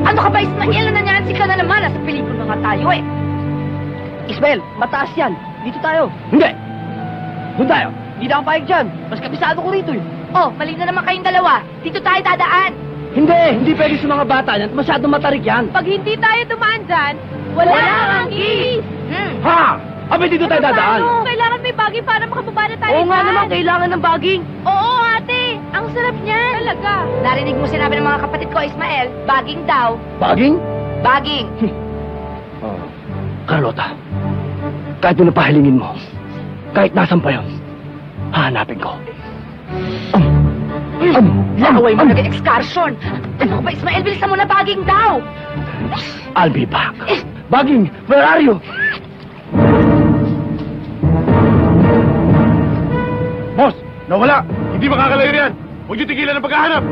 Ano ka ba, Ismael? Nanyansi ka na naman. Nasa pelikula nga tayo, eh. Ismael, mataas yan. Dito tayo. Hindi! Doon tayo! Hindi na ako payag dyan. Mas kabisado ko rito eh. Oh, mali na naman kayong dalawa. Dito tayo dadaan. Hindi pwede sa mga bata yan. Masyadong matarik yan. Pag hindi tayo dumaan dyan, wala kang kiss! Ha! Abay, dito tayo dadaan. Paano? Kailangan may bagay para makababa na tayo Oo nga dyan. naman, kailangan ng baging. Oo, ate. Ang sarap niyan. Talaga. Narinig mo sinabi ng mga kapatid ko, Ismael, baging daw. Baging? Baging. Oh. Carlota, kahit ano pahilingin mo, kahit nasan pa yun, hahanapin ko. Laway mo nag-excursion. Ano ka ba, Ismael? Bilisan mo na, baging daw. I'll be back. Baging, where are you? Boss! Nawala! Hindi makakalayo yan! Huwag niyo tigilan ang paghahanap!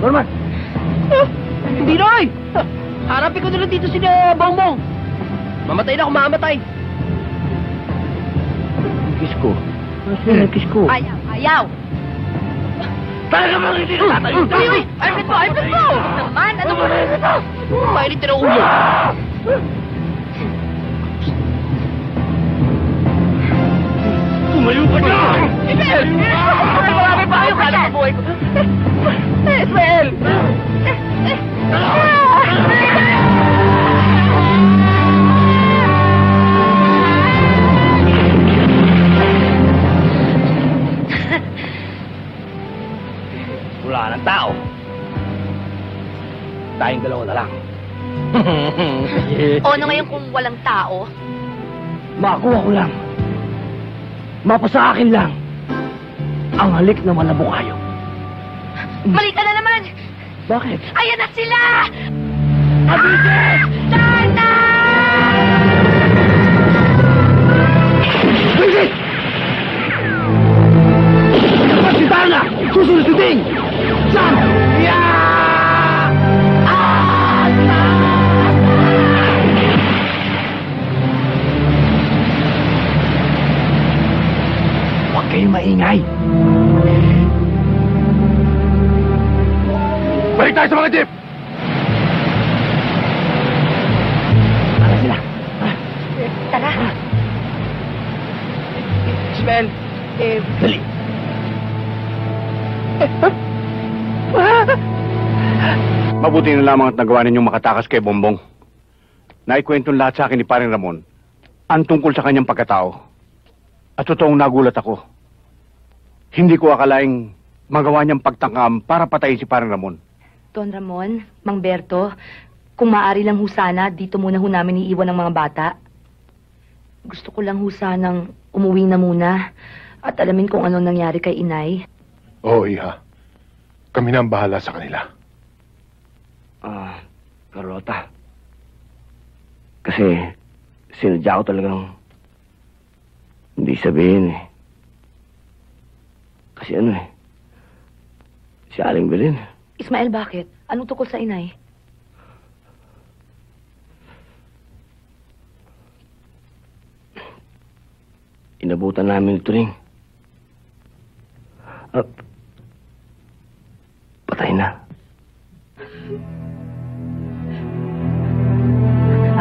Norman! Hindi Roy! Harapin ko na lang dito si Bongbong. Mamatay na kung mamatay. Kiss ko. Kiss ko. Ayaw. Talaga ba hindi na tatayo? Uy! Alfred mo! Naman, ano ba? Pailit na ulo. Tumayo ka na! Ismael! Marami pa kayo, kala ko buhay ko. Ismael! Wala ng tao. Tayong dalawa na lang. O ano ngayon kung walang tao? Makuha ko lang. Mapasa akin lang. Ang halik na malabukayo. Mali ka na naman! Bakit? Ayan na sila! Abigis! Tana! Abigis! kayong maingay. Balik tayo sa mga jeep! Para sila. Tara. Ismael, Dali. Mabuti na lamang at nagawa ninyong makatakas kay Bongbong. Naikwentong lahat sa akin ni Paring Ramon ang tungkol sa kanyang pagkatao. At totoong nagulat ako. Hindi ko akalaing magawa niyang pagtangkam para patayin si Paring Ramon. Don Ramon, Mang Berto, kung maaari lang ho sana, dito muna ho namin iiwan ng mga bata. Gusto ko lang ho sanang umuwi na muna at alamin kung ano nangyari kay inay. Oo, Iha. Kami na ang bahala sa kanila. Carlota. Kasi sinadya ko talagang hindi sabihin eh. Kasi si Aling Belen. Ismael, bakit? Anong tukol sa inay? Inabutan namin ito rin. Patay na.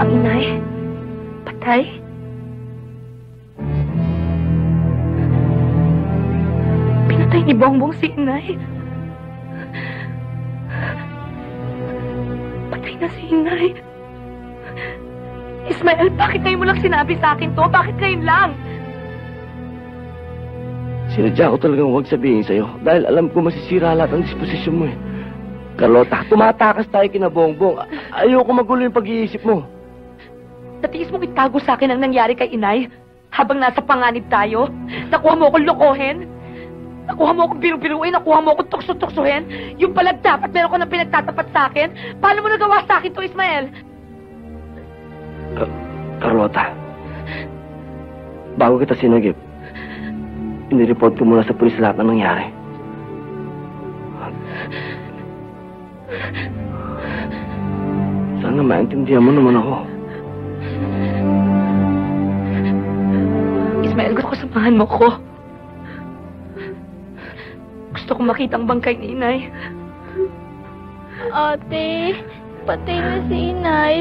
Ang inay? Patay? Pinatay ni Bongbong si inay? Patay na si inay? Ismael, bakit ngayon mo lang sinabi sa akin to? Bakit ngayon lang? Sinadya ko talagang huwag sabihin sa'yo dahil alam ko masisira lahat ang disposisyon mo eh. Carlota, tumatakas tayo kina Bongbong. Ayoko magulo yung pag-iisip mo. Natiis mong itago sa akin ang nangyari kay inay habang nasa panganib tayo? Nakuha mo akong lokohin? Nakuha mo akong biru-biruin? Nakuha mo akong tukso-tuksuhin? Yung pala dapat meron ko na pinagtatapat sa akin? Paano mo nagawa sa akin to, Ismael? Carlota, bago kita sinagip, inireport ko muna sa pulis lahat na nangyari. Sana maintindihan mo naman ako. Ismael, gusto ko samahan mo ko. Gusto ko makita ang bangkay ni inay. Ate, patay na si inay.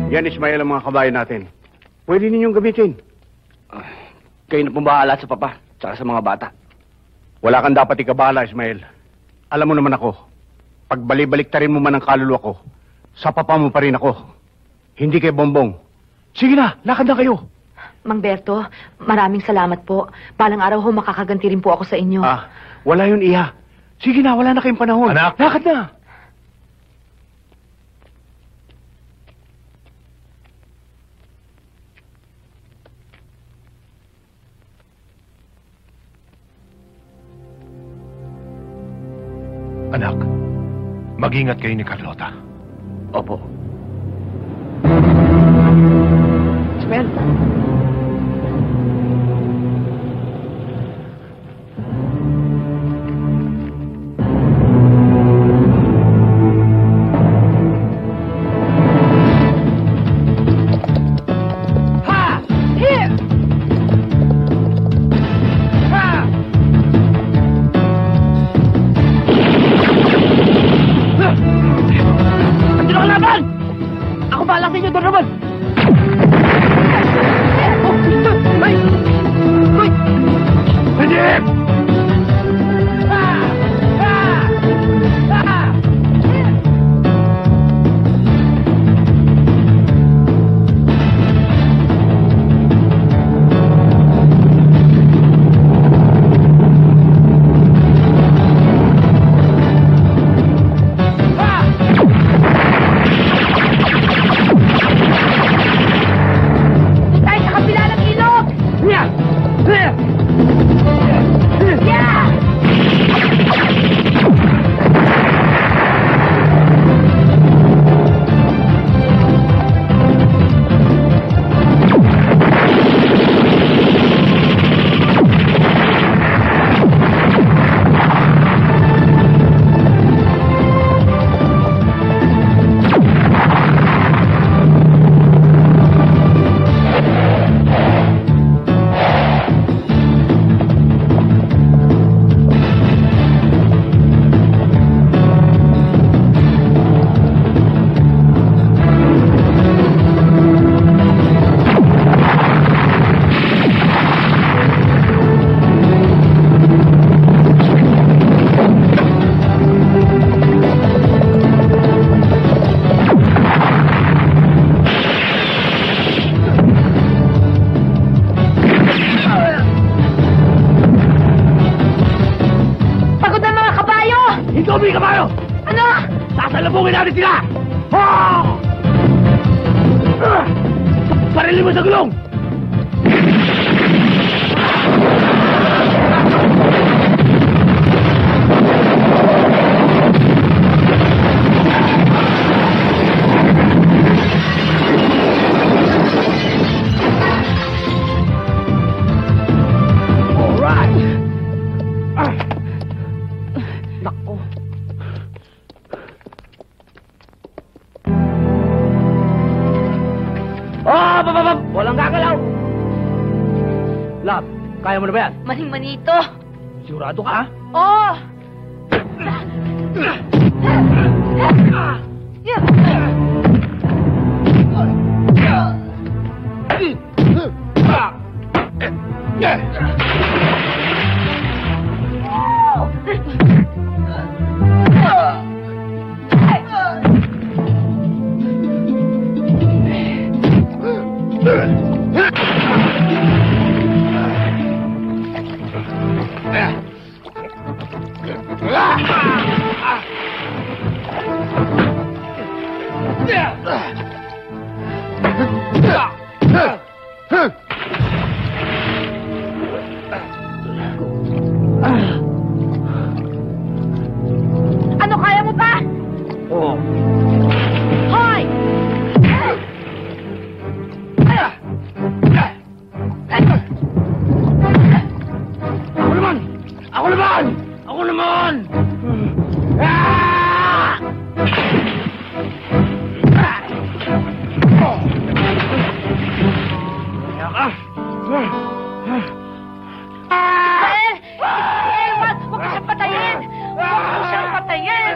Yan, Ismael, ang mga kabayan natin. Pwede ninyong gamitin. Kayo na pong bahala sa papa, tsaka sa mga bata. Wala kang dapat ikabala, Ismael. Alam mo naman ako, pag bali-baliktarin mo man ang kaluluwa ko, sa papa mo pa rin ako. Hindi kay Bongbong. Sige na, lakad na kayo. Mang Berto, maraming salamat po. Balang araw ho, makakaganti rin po ako sa inyo. Wala yun, Iha. Sige na, wala na kayong panahon. Anak! Lakad na! Anak, mag-ingat kayo ni Carlota. Opo. Ismael. kabayo! Ano? Sasalubungin natin sila! Parilin mo sa gulong! Walang gagalaw! Love, kaya mo na ba yan? Maning-mani ito. Sigurado ka, ha? Oo! Ano, kaya mo pa? Oo. Hoy! Ako naman! Ako naman! Ako naman! Ah! Kaya ka! Wag mo siyang patayin! Wag mo siyang patayin!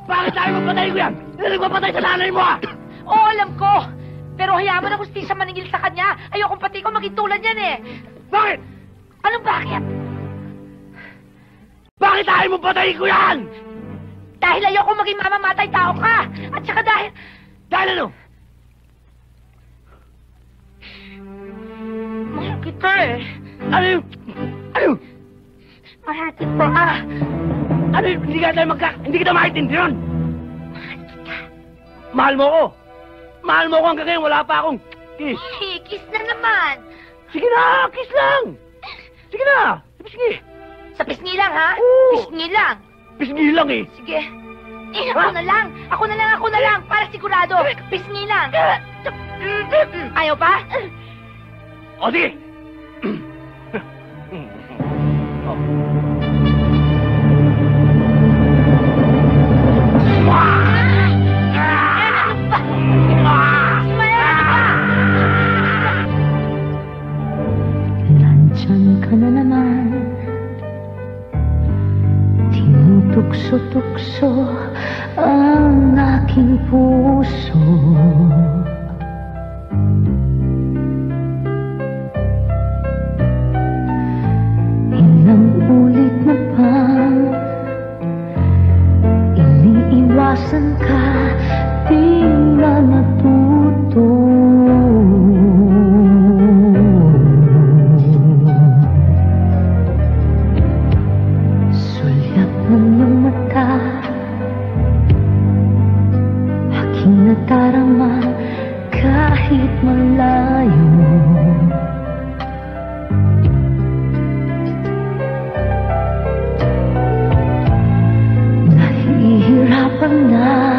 Bakit tayo magpatay ko yan? Hindi magpapatay sa nanay mo, ah! Oo, alam ko. Pero hayaan mo na hustisya maningil sa kanya. Ayokong pati ko maging tulad yan eh. Bakit? Anong bakit? Bakit tayo magpatay ko yan? Dahil ayoko maging mamamatay tao ka. At saka dahil... Dahil ano? Mahal kita eh. Ano yun? Ano yun? Mahal kita ah. Ano yun? Hindi kita maintindihan. Mahal mo ko. Mahal mo ko hanggang ngayon. Wala pa akong kiss. Kiss na naman. Sige na, kiss lang. Sige na. Pisngi. Sa pisngi lang ha? Oo. Pisngi lang. Pisngi lang eh. Sige. Ako na lang. Ako na lang. Para sigurado. Pisngi lang. Ayaw pa? O sige. Nandyan ka na naman, tinutukso-tukso ang aking puso. Ilang ulit na bang iniiwasan ka, di na natuto. Sulyap ng iyong mata, aking nadarama kahit malayo. Nahihirapan na